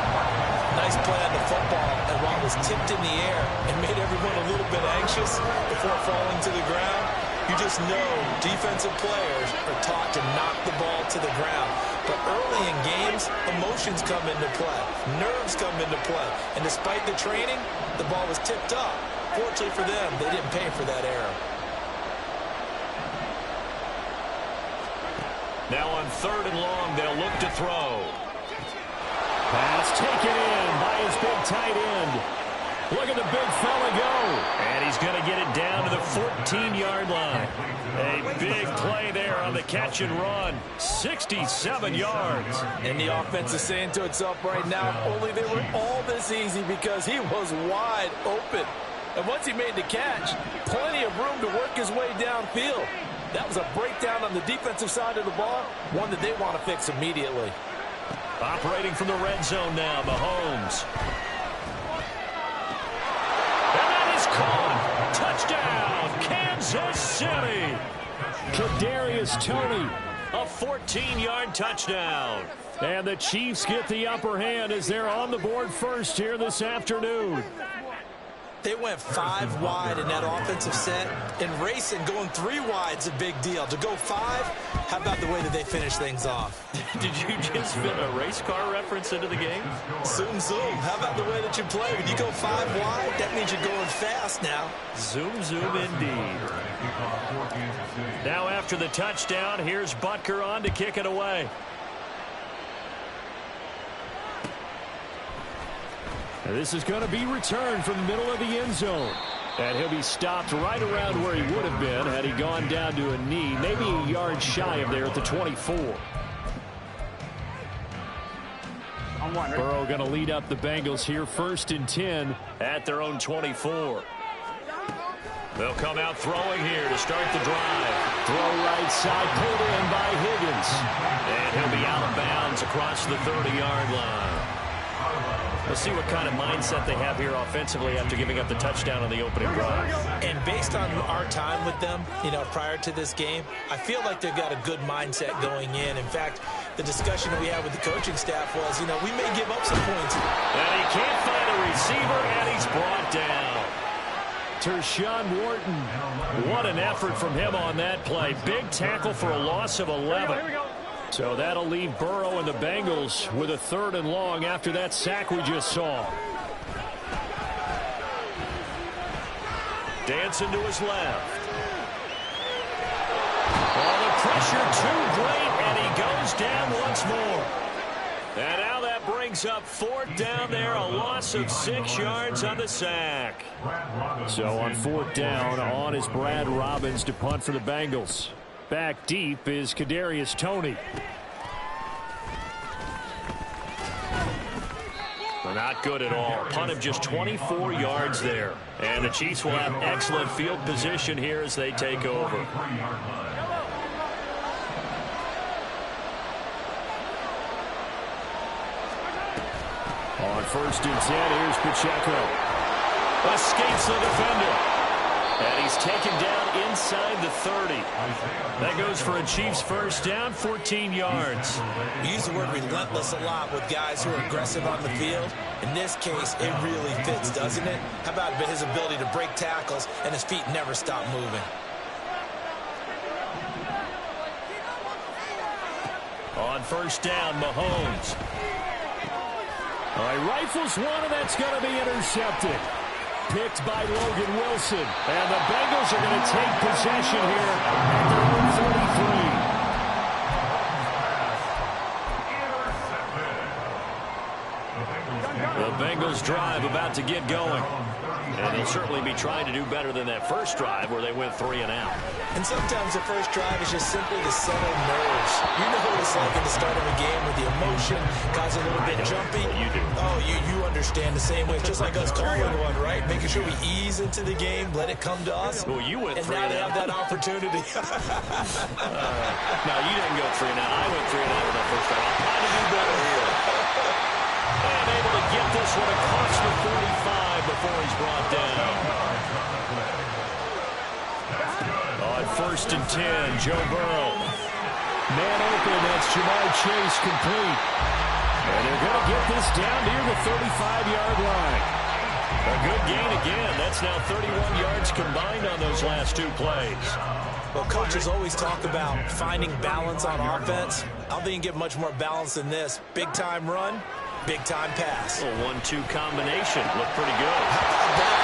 Nice play on the football, and while it was tipped in the air and made everyone a little bit anxious before falling to the ground, you just know defensive players are taught to knock the ball to the ground. But early in games, emotions come into play. Nerves come into play. And despite the training, the ball was tipped up. Fortunately for them, they didn't pay for that error. Now on 3rd and long, they'll look to throw. Pass taken in by his big tight end. Look at the big fella go. And he's going to get it down to the 14-yard line. A big play there on the catch and run. 67 yards. And the offense is saying to itself right now, only they were all this easy because he was wide open. And once he made the catch, plenty of room to work his way downfield. That was a breakdown on the defensive side of the ball, one that they want to fix immediately. Operating from the red zone now, Mahomes. And that is caught. Touchdown, Kansas City. Kadarius Toney, a 14-yard touchdown. And the Chiefs get the upper hand as they're on the board first here this afternoon. They went 5 wide in that offensive set, and racing going 3 wide is a big deal. To go 5, how about the way that they finish things off? Did you just fit a race car reference into the game? Zoom, zoom. How about the way that you play? When you go 5 wide, that means you're going fast now. Zoom, zoom indeed. Now after the touchdown, here's Butker on to kick it away. And this is going to be returned from the middle of the end zone. And he'll be stopped right around where he would have been had he gone down to a knee, maybe a yard shy of there at the 24. Burrow going to lead up the Bengals here, 1st and 10 at their own 24. They'll come out throwing here to start the drive. Throw right side, pulled in by Higgins. And he'll be out of bounds across the 30-yard line. We'll see what kind of mindset they have here offensively after giving up the touchdown on the opening drive. And based on our time with them, prior to this game, I feel like they've got a good mindset going in. In fact, the discussion that we had with the coaching staff was, we may give up some points. And he can't find a receiver, and he's brought down. Tershawn Wharton, what an effort from him on that play. Big tackle for a loss of 11. So that'll leave Burrow and the Bengals with a 3rd and long after that sack we just saw. Dancing to his left. Oh, the pressure too great, and he goes down once more. And now that brings up 4th down there, a loss of 6 yards on the sack. So on 4th down, on is Brad Robbins to punt for the Bengals. Back deep is Kadarius Toney. Not good at all. Punt of just 24 yards there. And the Chiefs will have excellent field position here as they take over. On 1st and 10, here's Pacheco. Escapes the defender. And he's taken down inside the 30. That goes for a Chiefs 1st down, 14 yards. We use the word relentless a lot with guys who are aggressive on the field. In this case, it really fits, doesn't it? How about his ability to break tackles and his feet never stop moving? On 1st down, Mahomes. All right, rifles one, and that's going to be intercepted. Picked by Logan Wilson. And the Bengals are going to take possession here at their own 33. The Bengals drive about to get going. And they'll certainly be trying to do better than that first drive where they went 3 and out. And sometimes the first drive is just simply to settle nerves. You know what it's like at the start of a game with the emotion, guys a little bit jumpy. You do. Oh, you understand the same way. It's just like us calling one, right? Making sure we ease into the game, let it come to us. Well, you went 3 and out. And now they have that opportunity. No, you didn't go 3 and out. I went 3 and out in that first drive. I'm trying to do better here. And able to get this one across the 45 before he's brought down. On 1st and 10, Joe Burrow. Man open, that's Jamar Chase complete. And they're going to get this down near the 35-yard line. A good gain again. That's now 31 yards combined on those last 2 plays. Well, coaches always talk about finding balance on offense. I don't think you can get much more balance than this. Big-time run, big-time pass. A 1-2 combination. Looked pretty good. How about that?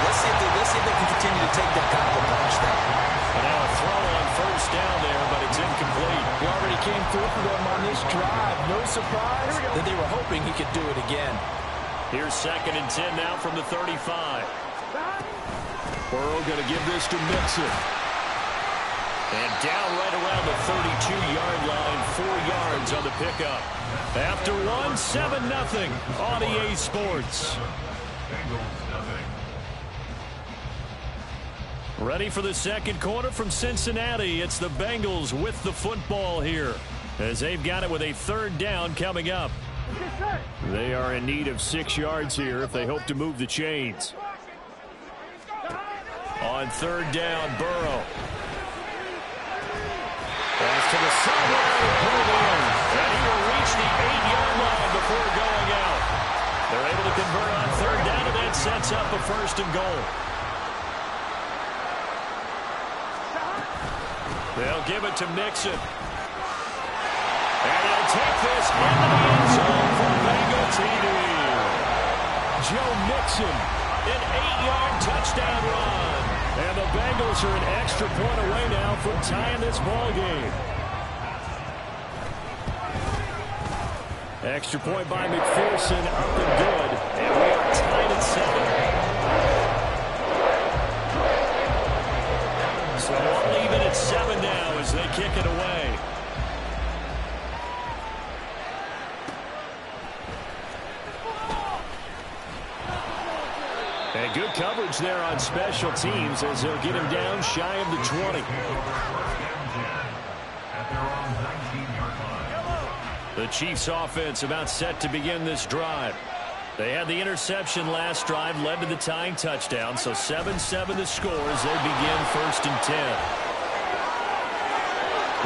Let's see if they can continue to take that kind of approach there. And now a throw on 1st down there, but it's incomplete. He already came through for them on this drive. No surprise that they were hoping he could do it again. Here's 2nd and 10 now from the 35. Burrow going to give this to Mixon. And down right around the 32-yard line, 4 yards on the pickup. After 1, 7-0 on EA Sports. Ready for the second quarter from Cincinnati. It's the Bengals with the football here as they've got it with a 3rd down coming up. They are in need of 6 yards here if they hope to move the chains. On 3rd down, Burrow. sets up a 1st and goal. They'll give it to Mixon. And he'll take this into the end zone for Bengal TD. Joe Mixon, an 8-yard touchdown run. And the Bengals are an extra point away now from tying this ball game. Extra point by McPherson, up and good. And we are tied at 7. So we'll leave it at 7 now as they kick it away. And good coverage there on special teams as they'll get him down shy of the 20. The Chiefs offense about set to begin this drive. They had the interception last drive, led to the tying touchdown, so 7-7 the score as they begin 1st and 10.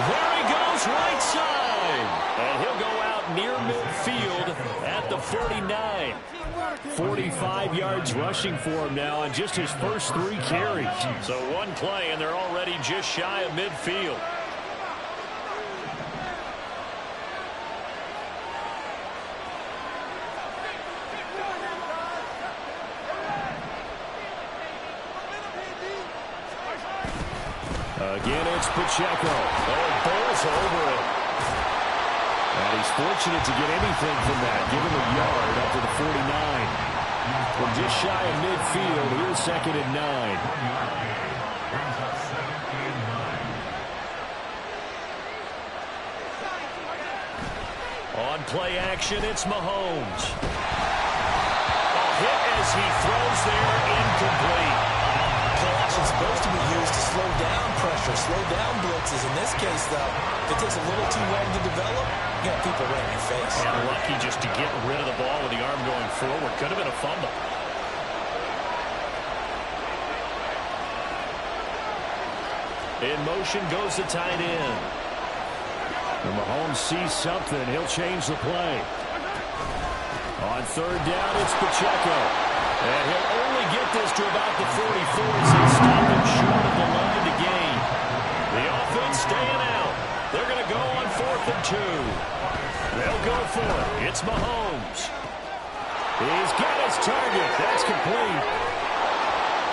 There he goes, right side. And he'll go out near midfield at the 49. 45 yards rushing for him now on just his first 3 carries. So one play, and they're already just shy of midfield. Again, it's Pacheco. Oh, balls over it. And he's fortunate to get anything from that. Give him a yard up to the 49. From just shy of midfield, here's 2nd and 9. On play action, it's Mahomes. A hit as he throws there, incomplete. It's supposed to be used to slow down pressure, slow down blitzes. In this case, though, if it takes a little too long to develop, you got people right in your face. And lucky just to get rid of the ball with the arm going forward. Could have been a fumble. In motion goes the tight end. And Mahomes sees something. He'll change the play. On 3rd down, it's Pacheco. And he'll only get this to about the 44 as they stop him short of the line to gain. The offense staying out. They're going to go on 4th and 2. They'll go for it. It's Mahomes. He's got his target. That's complete.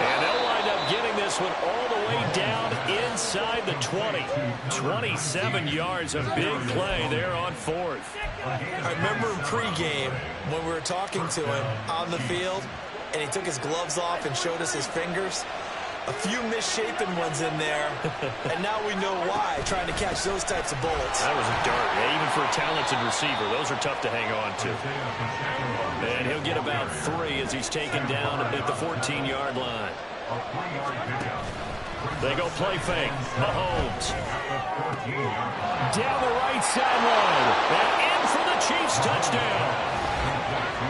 And they'll wind up getting this one all the way down inside the 20. 27 yards, a big play there on 4th. I remember in pregame when we were talking to him on the field, and he took his gloves off and showed us his fingers. A few misshapen ones in there, and now we know why, trying to catch those types of bullets. That was a dart. Yeah, even for a talented receiver, those are tough to hang on to. And he'll get about 3 as he's taken down at the 14-yard line. They go play fake. Mahomes. Down the right sideline. And in for the Chiefs touchdown.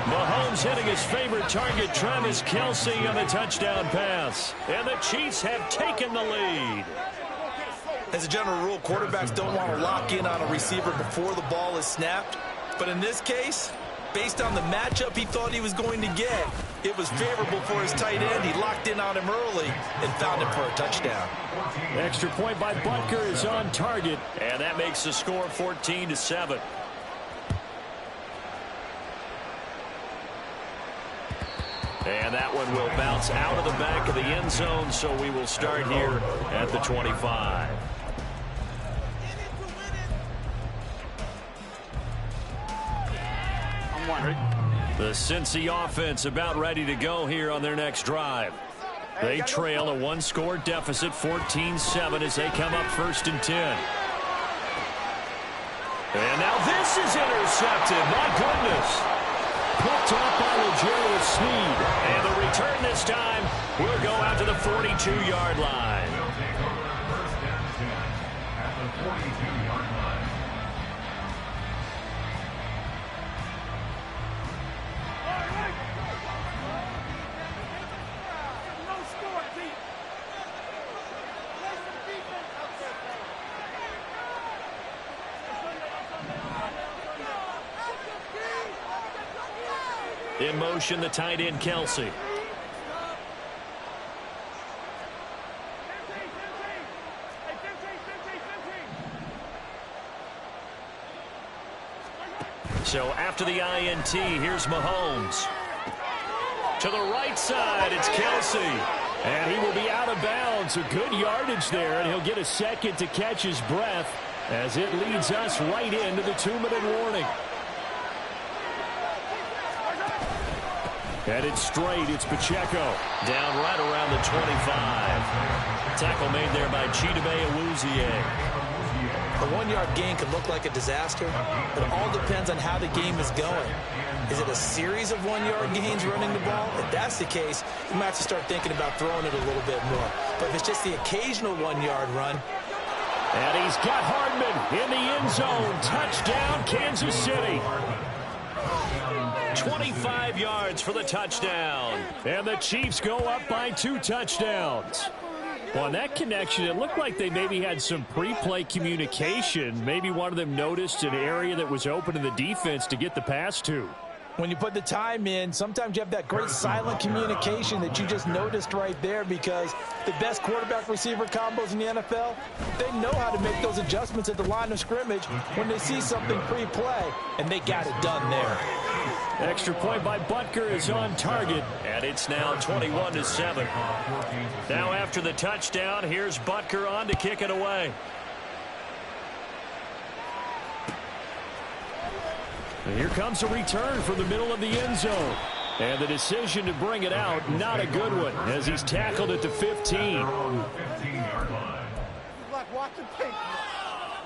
Mahomes hitting his favorite target, Travis Kelce, on the touchdown pass. And the Chiefs have taken the lead. As a general rule, quarterbacks don't want to lock in on a receiver before the ball is snapped. But in this case, based on the matchup he thought he was going to get, it was favorable for his tight end. He locked in on him early and found him for a touchdown. Extra point by Butker is on target. And that makes the score 14-7. And that one will bounce out of the back of the end zone, so we will start here at the 25. I'm wondering. The Cincy offense about ready to go here on their next drive. They trail a 1-score deficit, 14-7, as they come up 1st and 10. And now this is intercepted. My goodness. Picked up by L'Jarius Sneed. And the return this time will go out to the 42-yard line. They'll take over 1st and 10 at the 42-yard line. No score, deep. Play some defense out there, In motion, the tight end, Kelce. So after the INT, here's Mahomes. To the right side, it's Kelsey. And he will be out of bounds. A good yardage there, and he'll get a second to catch his breath as it leads us right into the 2-minute warning. Headed straight, it's Pacheco. Down right around the 25. Tackle made there by Chidobe Awuzie. A 1-yard gain could look like a disaster, but it all depends on how the game is going. Is it a series of 1-yard gains running the ball? If that's the case, you might have to start thinking about throwing it a little bit more. But if it's just the occasional 1-yard run. And he's got Hardman in the end zone. Touchdown, Kansas City. 25 yards for the touchdown. And the Chiefs go up by 2 touchdowns. Well, on that connection, it looked like they maybe had some pre-play communication. Maybe one of them noticed an area that was open in the defense to get the pass to. When you put the time in, sometimes you have that great silent communication that you just noticed right there, because the best quarterback-receiver combos in the NFL, they know how to make those adjustments at the line of scrimmage when they see something pre-play, and they got it done there. Extra point by Butker is on target. And it's now 21-7. Now after the touchdown, here's Butker on to kick it away. And here comes a return from the middle of the end zone. And the decision to bring it out, not a good one, as he's tackled at the 15. Here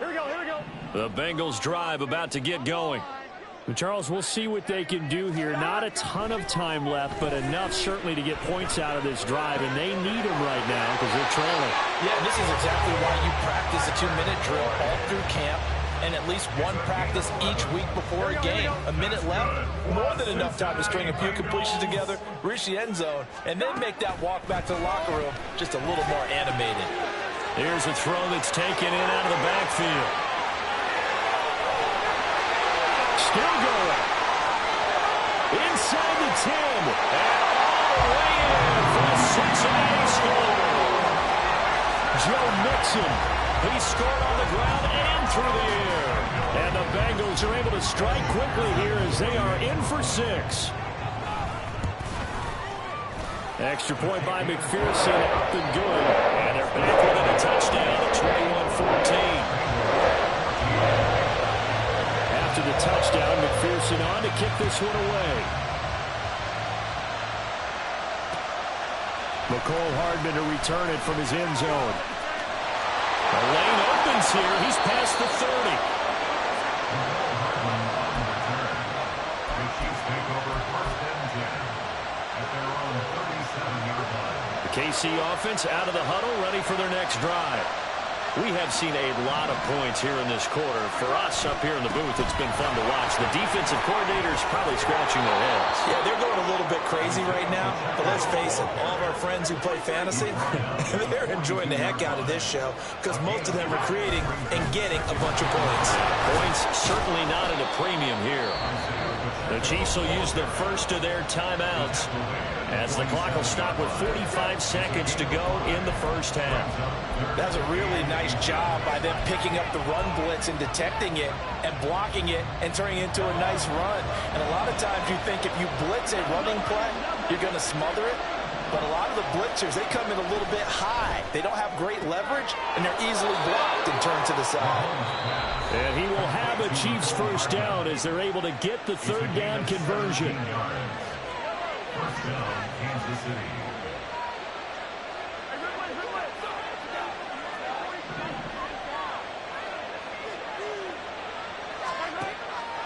we go, here we go. The Bengals drive about to get going. But Charles, we'll see what they can do here. Not a ton of time left, but enough certainly to get points out of this drive, and they need them right now because they're trailing. Yeah, this is exactly why you practice a 2-minute drill all through camp, and at least one practice each week before a game. A minute left, more than enough time to string a few completions together, reach the end zone, and then make that walk back to the locker room just a little more animated. Here's a throw that's taken in out of the backfield. Still going. Inside the 10. And all the way in for the Cincinnati score. Joe Mixon. He scored on the ground and through the air. And the Bengals are able to strike quickly here as they are in for 6. Extra point by McPherson, up and good. And they're back within a touchdown at 21-14. After the touchdown, McPherson on to kick this one away. McCole Hardman to return it from his end zone. The lane opens here. He's past the 30. The Chiefs take over 1st and 10 at their own 37-yard line. The KC offense out of the huddle, ready for their next drive. We have seen a lot of points here in this quarter. For us up here in the booth, it's been fun to watch. The defensive coordinators probably scratching their heads. Yeah, they're going a little bit crazy right now. But let's face it, all of our friends who play fantasy, they're enjoying the heck out of this show because most of them are creating and getting a bunch of points. Points certainly not at a premium here. The Chiefs will use the first of their timeouts as the clock will stop with 45 seconds to go in the first half. That's a really nice job by them picking up the run blitz and detecting it and blocking it and turning it into a nice run. And a lot of times you think if you blitz a running play, you're going to smother it. But a lot of the blitzers, they come in a little bit high. They don't have great leverage, and they're easily blocked and turned to the side. And he will have a Chiefs first down as they're able to get the third down conversion. First down, Kansas City.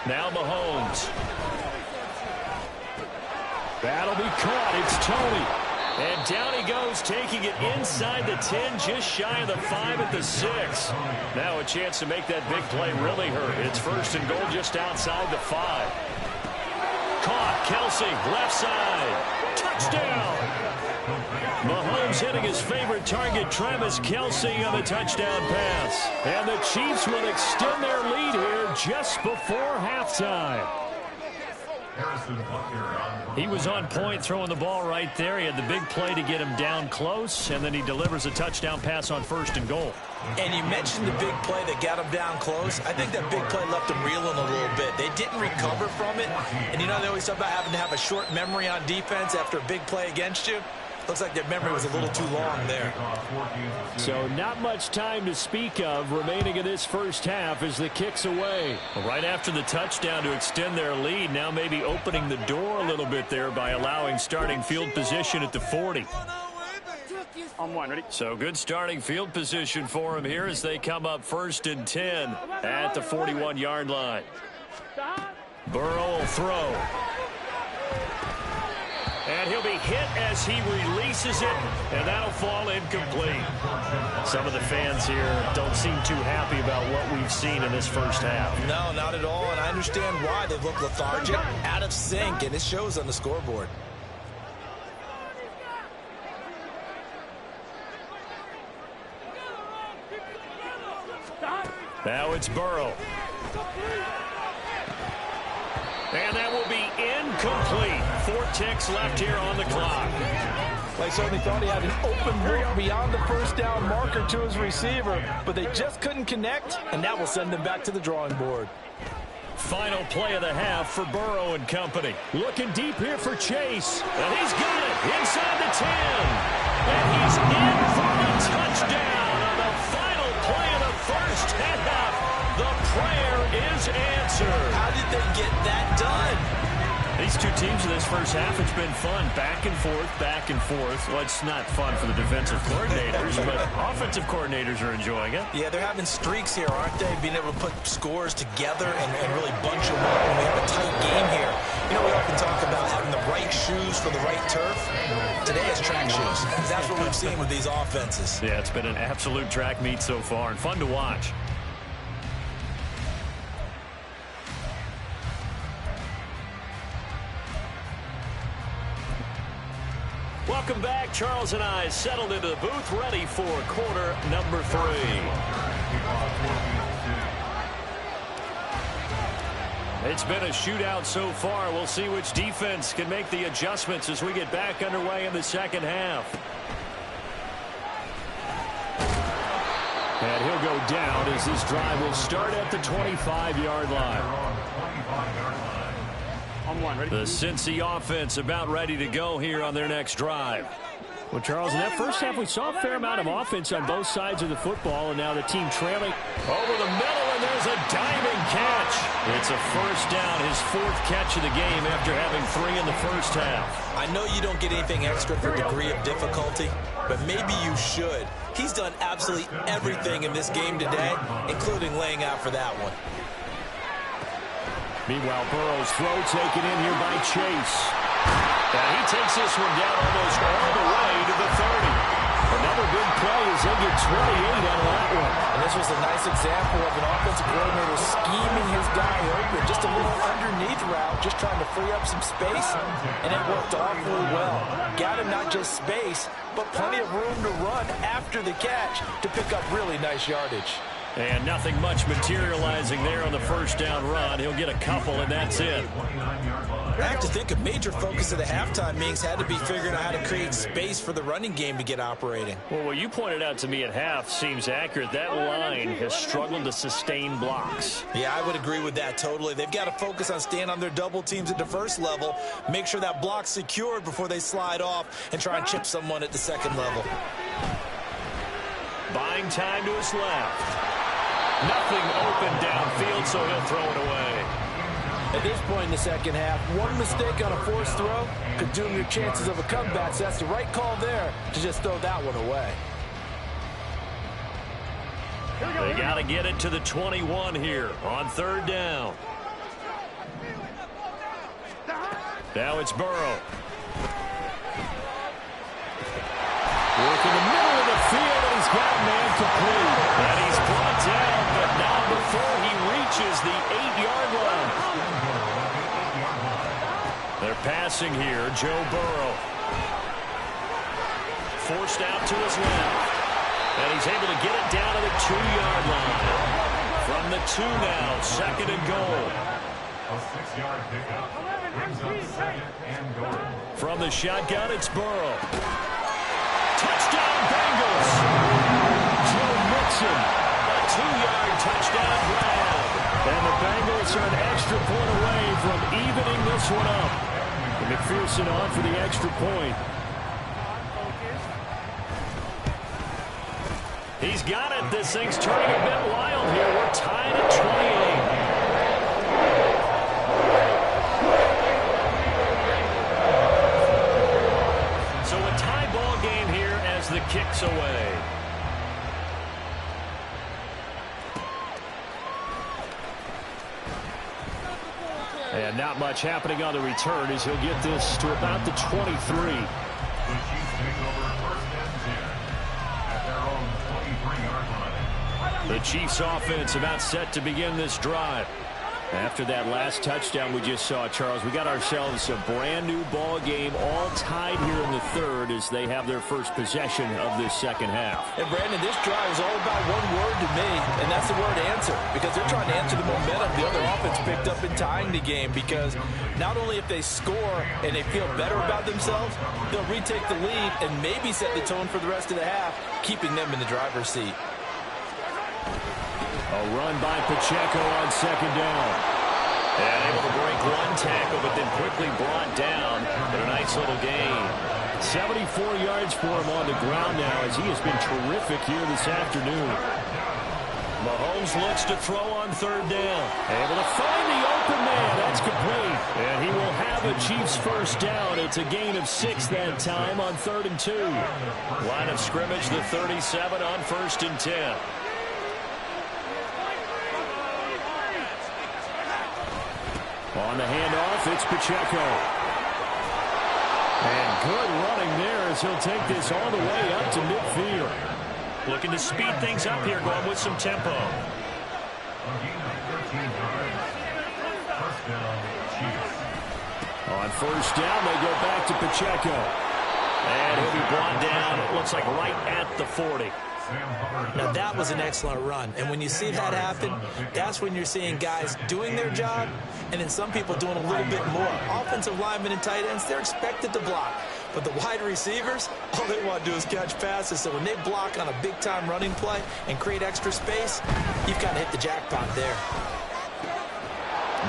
Now Mahomes. That'll be caught. It's Tony. And down he goes, taking it inside the 10, just shy of the 5 at the 6. Now a chance to make that big play really hurt. It's 1st and goal just outside the 5. Caught, Kelsey, left side. Touchdown! Mahomes hitting his favorite target, Travis Kelsey, on the touchdown pass. And the Chiefs will extend their lead here just before halftime. He was on point throwing the ball right there. He had the big play to get him down close, and then he delivers a touchdown pass on 1st and goal. And you mentioned the big play that got him down close. I think that big play left him reeling a little bit. They didn't recover from it. And you know, they always talk about having to have a short memory on defense after a big play against you. Looks like their memory was a little too long there. So not much time to speak of remaining in this first half as the kick's away. Well, right after the touchdown to extend their lead, now maybe opening the door a little bit there by allowing starting field position at the 40. On one, ready? So good starting field position for him here as they come up 1st and 10 at the 41-yard line. Burrow will throw. And he'll be hit as he releases it, and that'll fall incomplete. Some of the fans here don't seem too happy about what we've seen in this first half. No, not at all, and I understand why. They've looked lethargic, out of sync, and it shows on the scoreboard. Now it's Burrow. And that will be incomplete. 4 ticks left here on the clock. They certainly thought he had an open look beyond the first down marker to his receiver, but they just couldn't connect, and that will send them back to the drawing board. Final play of the half for Burrow and company. Looking deep here for Chase. And he's got it inside the 10. And he's in for a touchdown on the final play of the first half. The prayer is answered. How did they get that done? These two teams in this first half, it's been fun. Back and forth, back and forth. Well, it's not fun for the defensive coordinators, but offensive coordinators are enjoying it. Yeah, they're having streaks here, aren't they? Being able to put scores together and really bunch them up when we have a tight game here. You know, we often talk about having the right shoes for the right turf. Today it's track shoes. That's what we've seen with these offenses. Yeah, it's been an absolute track meet so far and fun to watch. Welcome back. Charles and I settled into the booth, ready for quarter number 3. It's been a shootout so far. We'll see which defense can make the adjustments as we get back underway in the second half. And he'll go down as this drive will start at the 25-yard line. The Cincy offense about ready to go here on their next drive. Well, Charles, in that first half, we saw a fair amount of offense on both sides of the football, and now the team trailing. Over the middle, and there's a diving catch. It's a first down, his 4th catch of the game after having 3 in the first half. I know you don't get anything extra for degree of difficulty, but maybe you should. He's done absolutely everything in this game today, including laying out for that one. Meanwhile, Burrow's throw taken in here by Chase. And he takes this one down almost all the way to the 30. Another big play as they get 28 on that one. And this was a nice example of an offensive coordinator scheming his guy open. Just a little underneath route, just trying to free up some space, and it worked awfully well. Got him not just space, but plenty of room to run after the catch to pick up really nice yardage. And nothing much materializing there on the first down run. He'll get a couple, and that's it. I have to think a major focus of the halftime meetings had to be figuring out how to create space for the running game to get operating. Well, what you pointed out to me at half seems accurate. That line has struggled to sustain blocks. Yeah, I would agree with that totally. They've got to focus on staying on their double teams at the first level, make sure that block's secured before they slide off and try and chip someone at the second level. Buying time to his left. Nothing open downfield, so he'll throw it away. At this point in the second half, one mistake on a forced throw could doom your chances of a comeback, so that's the right call there to just throw that one away. They got to get it to the 21 here on 3rd down. Now it's Burrow. Work in the middle of the field, and he's got a man complete. And he's brought down, but not before he reaches the 8-yard line. They're passing here, Joe Burrow. Forced out to his left. And he's able to get it down to the 2-yard line. From the 2 now, 2nd and goal. A 6-yard pickup. Brings up second and goal. From the shotgun, it's Burrow. Touchdown, Bengals. Joe Mixon, a 2-yard touchdown grab. And the Bengals are an extra point away from evening this one up. And McPherson on for the extra point. He's got it. This thing's turning a bit wild here. We're tied at 28. So a tie ball game here as the kick's away. And not much happening on the return as he'll get this to about the 23. The Chiefs take over first and 10 at their own 23-yard line. The Chiefs offense about set to begin this drive. After that last touchdown we just saw, Charles, we got ourselves a brand new ball game, all tied here in the third as they have their first possession of this second half. And Brandon, this drive is all about one word to me, and that's the word answer, because they're trying to answer the momentum the other offense picked up in tying the game, because not only if they score and they feel better about themselves, they'll retake the lead and maybe set the tone for the rest of the half, keeping them in the driver's seat. A run by Pacheco on second down. And able to break one tackle, but then quickly brought down in a nice little gain. 74 yards for him on the ground now as he has been terrific here this afternoon. Mahomes looks to throw on third down. Able to find the open man. That's complete. And he will have a Chiefs first down. It's a gain of 6 that time on 3rd and 2. Line of scrimmage, the 37 on 1st and 10. On the handoff, it's Pacheco. And good running there as he'll take this all the way up to midfield. Looking to speed things up here, going with some tempo. On first down, they go back to Pacheco. And he'll be brought down, it looks like right at the 40. Now, that was an excellent run. And when you see that happen, that's when you're seeing guys doing their job and then some people doing a little bit more. Offensive linemen and tight ends, they're expected to block. But the wide receivers, all they want to do is catch passes. So when they block on a big-time running play and create extra space, you've kind of hit the jackpot there.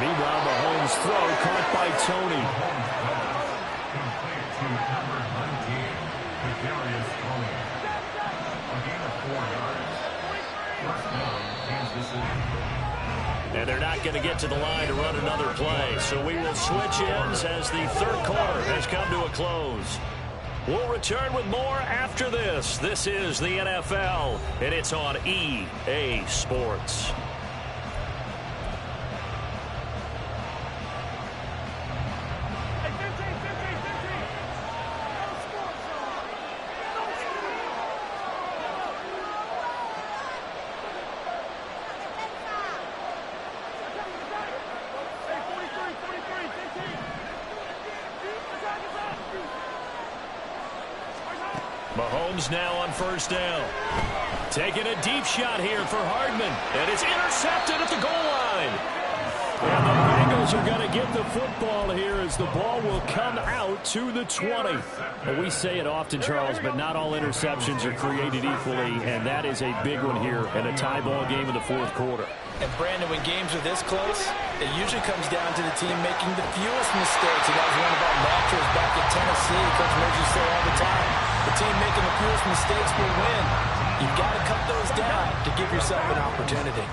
Meanwhile, Mahomes' throw caught by Tony. And they're not going to get to the line to run another play. So we will switch ends as the third quarter has come to a close. We'll return with more after this. This is the NFL, and it's on EA Sports. Mahomes now on first down. Taking a deep shot here for Hardman. And it's intercepted at the goal line. And the Bengals are going to get the football here as the ball will come out to the 20. Well, we say it often, Charles, but not all interceptions are created equally, and that is a big one here in a tie ball game in the fourth quarter. And, Brandon, when games are this close, it usually comes down to the team making the fewest mistakes. And that was one of our mantras back at Tennessee. Coach Murphy say all the time, the team making the fewest mistakes will win. You've got to cut those down to give yourself an opportunity.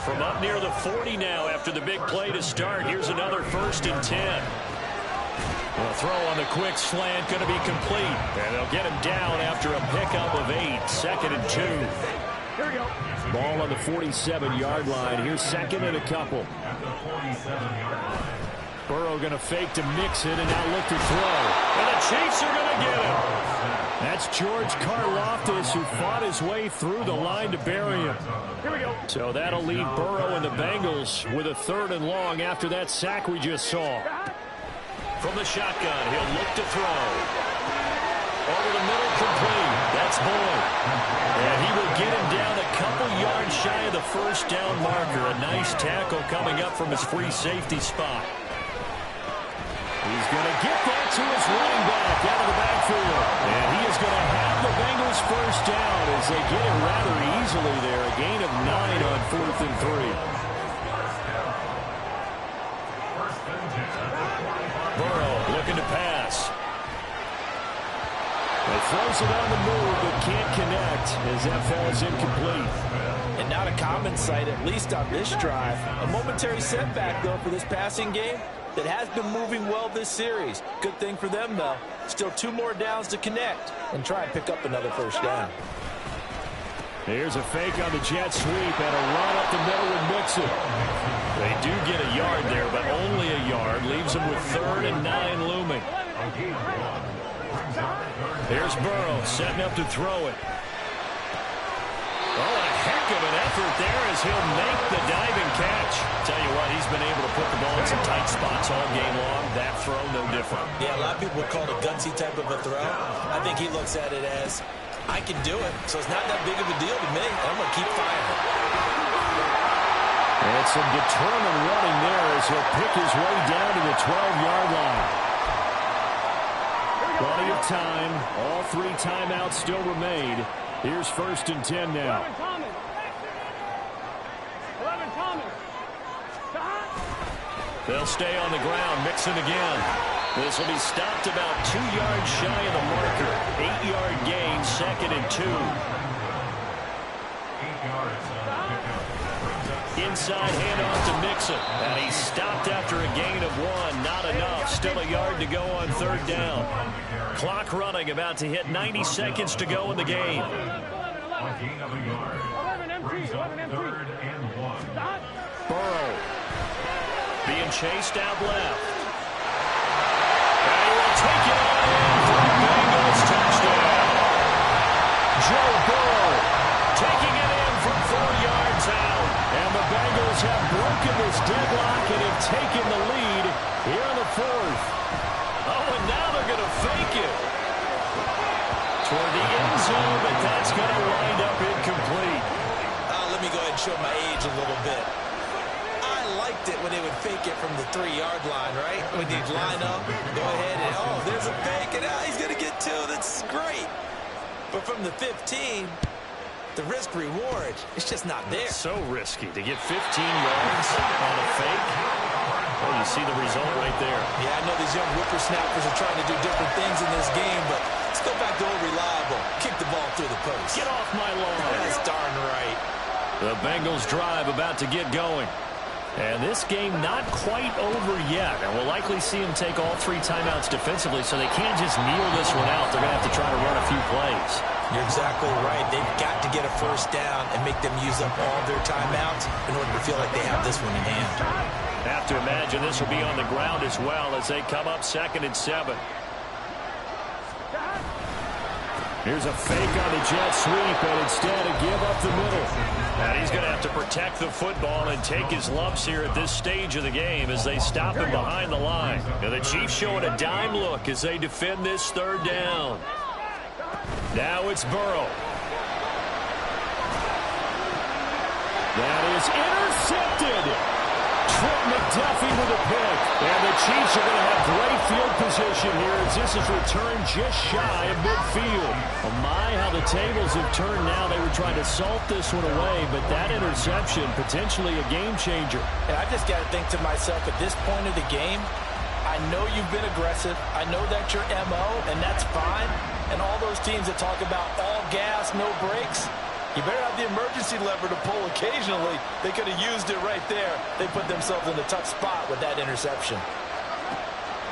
From up near the 40 now after the big play to start, here's another 1st and 10. The throw on the quick slant going to be complete. And they'll get him down after a pickup of 8. 2nd and 2. Here we go. Ball on the 47-yard line. Here's 2nd and a couple. Burrow going to fake to Mixon and now look to throw. And the Chiefs are going to get him. That's George Karlaftis who fought his way through the line to bury him. Here we go. So that'll leave Burrow and the Bengals with a 3rd and long after that sack we just saw. From the shotgun, he'll look to throw. Over the middle, complete. That's Boyd. And he will get him down a couple yards shy of the first down marker. A nice tackle coming up from his free safety spot. He's going to get that to his running back out of the backfield. And he is going to have the Bengals first down as they get it rather easily there. A gain of 9 on 4th and 3. Burrow looking to pass. He throws it on the move, but can't connect as that falls incomplete. And not a common sight, at least on this drive. A momentary setback, though, for this passing game that has been moving well this series. Good thing for them, though. Still 2 more downs to connect and try and pick up another first down. Here's a fake on the jet sweep and a run up the middle with Mixon. They do get a yard there, but only a yard. Leaves them with 3rd and 9 looming. Here's Burrow setting up to throw it. Oh, a heck of an effort there as he'll make the diving catch. Tell you what, he's been able to put the ball in some tight spots all game long. That throw, no different. Yeah, a lot of people would call it a gutsy type of a throw. I think he looks at it as, I can do it, so it's not that big of a deal to me. I'm going to keep firing. And some determined running there as he'll pick his way down to the 12-yard line. Plenty of time. All 3 timeouts still remain. Here's 1st and 10 now. 11 Thomas. They'll stay on the ground. Mixon again. This will be stopped about 2 yards shy of the marker. 8-yard gain, 2nd and 2. 8 yards. Inside handoff to Mixon. And he's stopped after a gain of 1. Not enough. Still a yard to go on 3rd down. Clock running, about to hit 90 seconds to go in the game. A gain of a yard. Brings up 3rd and 1. Burrow being chased out left. And he will take it on in for the Bengals touchdown. Joe Burrow taking it in from 4 yards out. And the Bengals have broken this deadlock and have taken the lead here in the 4th. Oh, and now they're going to fake it toward the end zone, but that's going to wind up incomplete. Let me go ahead and show my age a little bit. I liked it when they would fake it from the 3-yard line, right? When they'd line up, go ahead and, oh, there's a fake, and he's going to get 2. That's great. But from the 15, the risk-reward, it's just not there. So risky to get 15 yards on a fake. Well, you see the result right there. Yeah, I know these young whippersnappers are trying to do different things in this game, but let's go back to old reliable. Kick the ball through the post. Get off my lawn. That's darn right. The Bengals drive about to get going. And this game not quite over yet. And we'll likely see them take all 3 timeouts defensively, so they can't just kneel this one out. They're going to have to try to run a few plays. You're exactly right. They've got to get a first down and make them use up all their timeouts in order to feel like they have this one in hand. Have to imagine this will be on the ground as well as they come up 2nd and 7. Here's a fake on the jet sweep, and instead a give up the middle. And he's going to have to protect the football and take his lumps here at this stage of the game as they stop him behind the line. And the Chiefs showing a dime look as they defend this 3rd down. Now it's Burrow. That is intercepted. Trent McDuffie with a pick. And the Chiefs are going to have great field position here as this is returned just shy of midfield. Oh my, how the tables have turned now. They were trying to salt this one away, but that interception, potentially a game changer. And I just got to think to myself, at this point of the game, I know you've been aggressive. I know that's your MO, and that's fine. And all those teams that talk about all gas, no brakes, you better have the emergency lever to pull occasionally. They could have used it right there. They put themselves in a tough spot with that interception.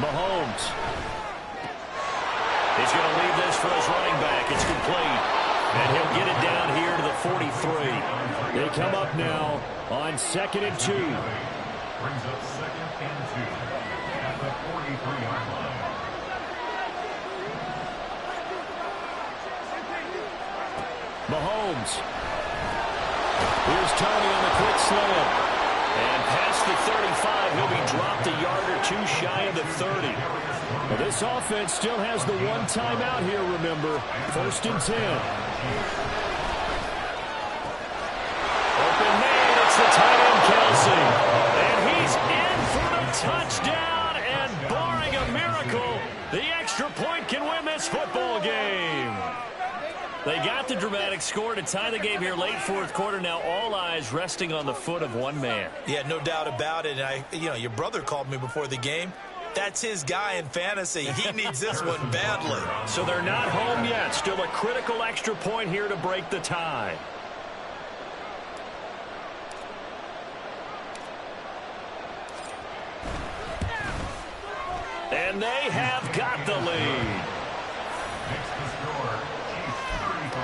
Mahomes. He's going to leave this for his running back. It's complete. And he'll get it down here to the 43. They come up now on 2nd and 2. Brings up 2nd and 2 at the 43-yard line. Mahomes. Here's Tony on the quick slant. And past the 35, he'll be dropped a yard or 2 shy of the 30. Well, this offense still has the 1 timeout here, remember. 1st and 10. Open man. dramatic score to tie the game here late fourth quarter. Now all eyes resting on the foot of one man. Yeah, no doubt about it. And your brother called me before the game. That's his guy in fantasy. He needs this one badly. So they're not home yet. Still a critical extra point here to break the tie. And they have got the lead. Makes the score, Chiefs 35,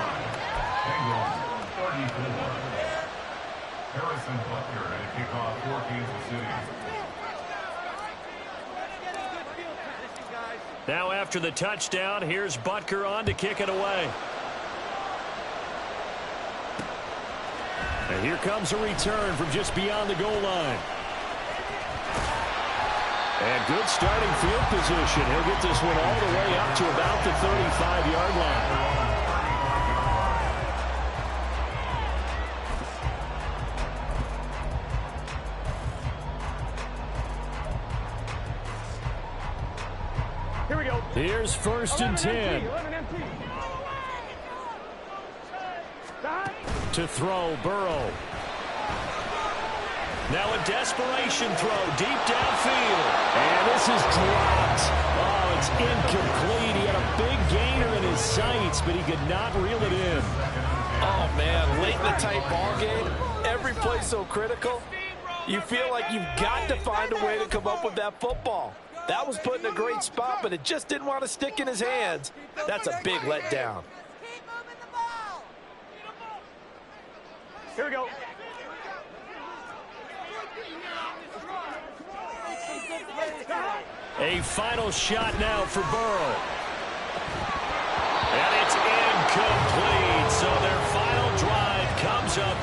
Bengals 34. Harrison Butker at a kickoff for Kansas City. Now after the touchdown, here's Butker on to kick it away. And here comes a return from just beyond the goal line. And good starting field position. He'll get this one all the way up to about the 35-yard line. Here we go. Here's 1st and 10. To throw, Burrow. Now a desperation throw deep downfield. And this is dropped. Oh, it's incomplete. He had a big gainer in his sights, but he could not reel it in. Oh, man, late in the tight ball game, every play so critical. You feel like you've got to find a way to come up with that football. That was put in a great spot, but it just didn't want to stick in his hands. That's a big letdown. Here we go. A final shot now for Burrow. And it's incomplete. So their final drive comes up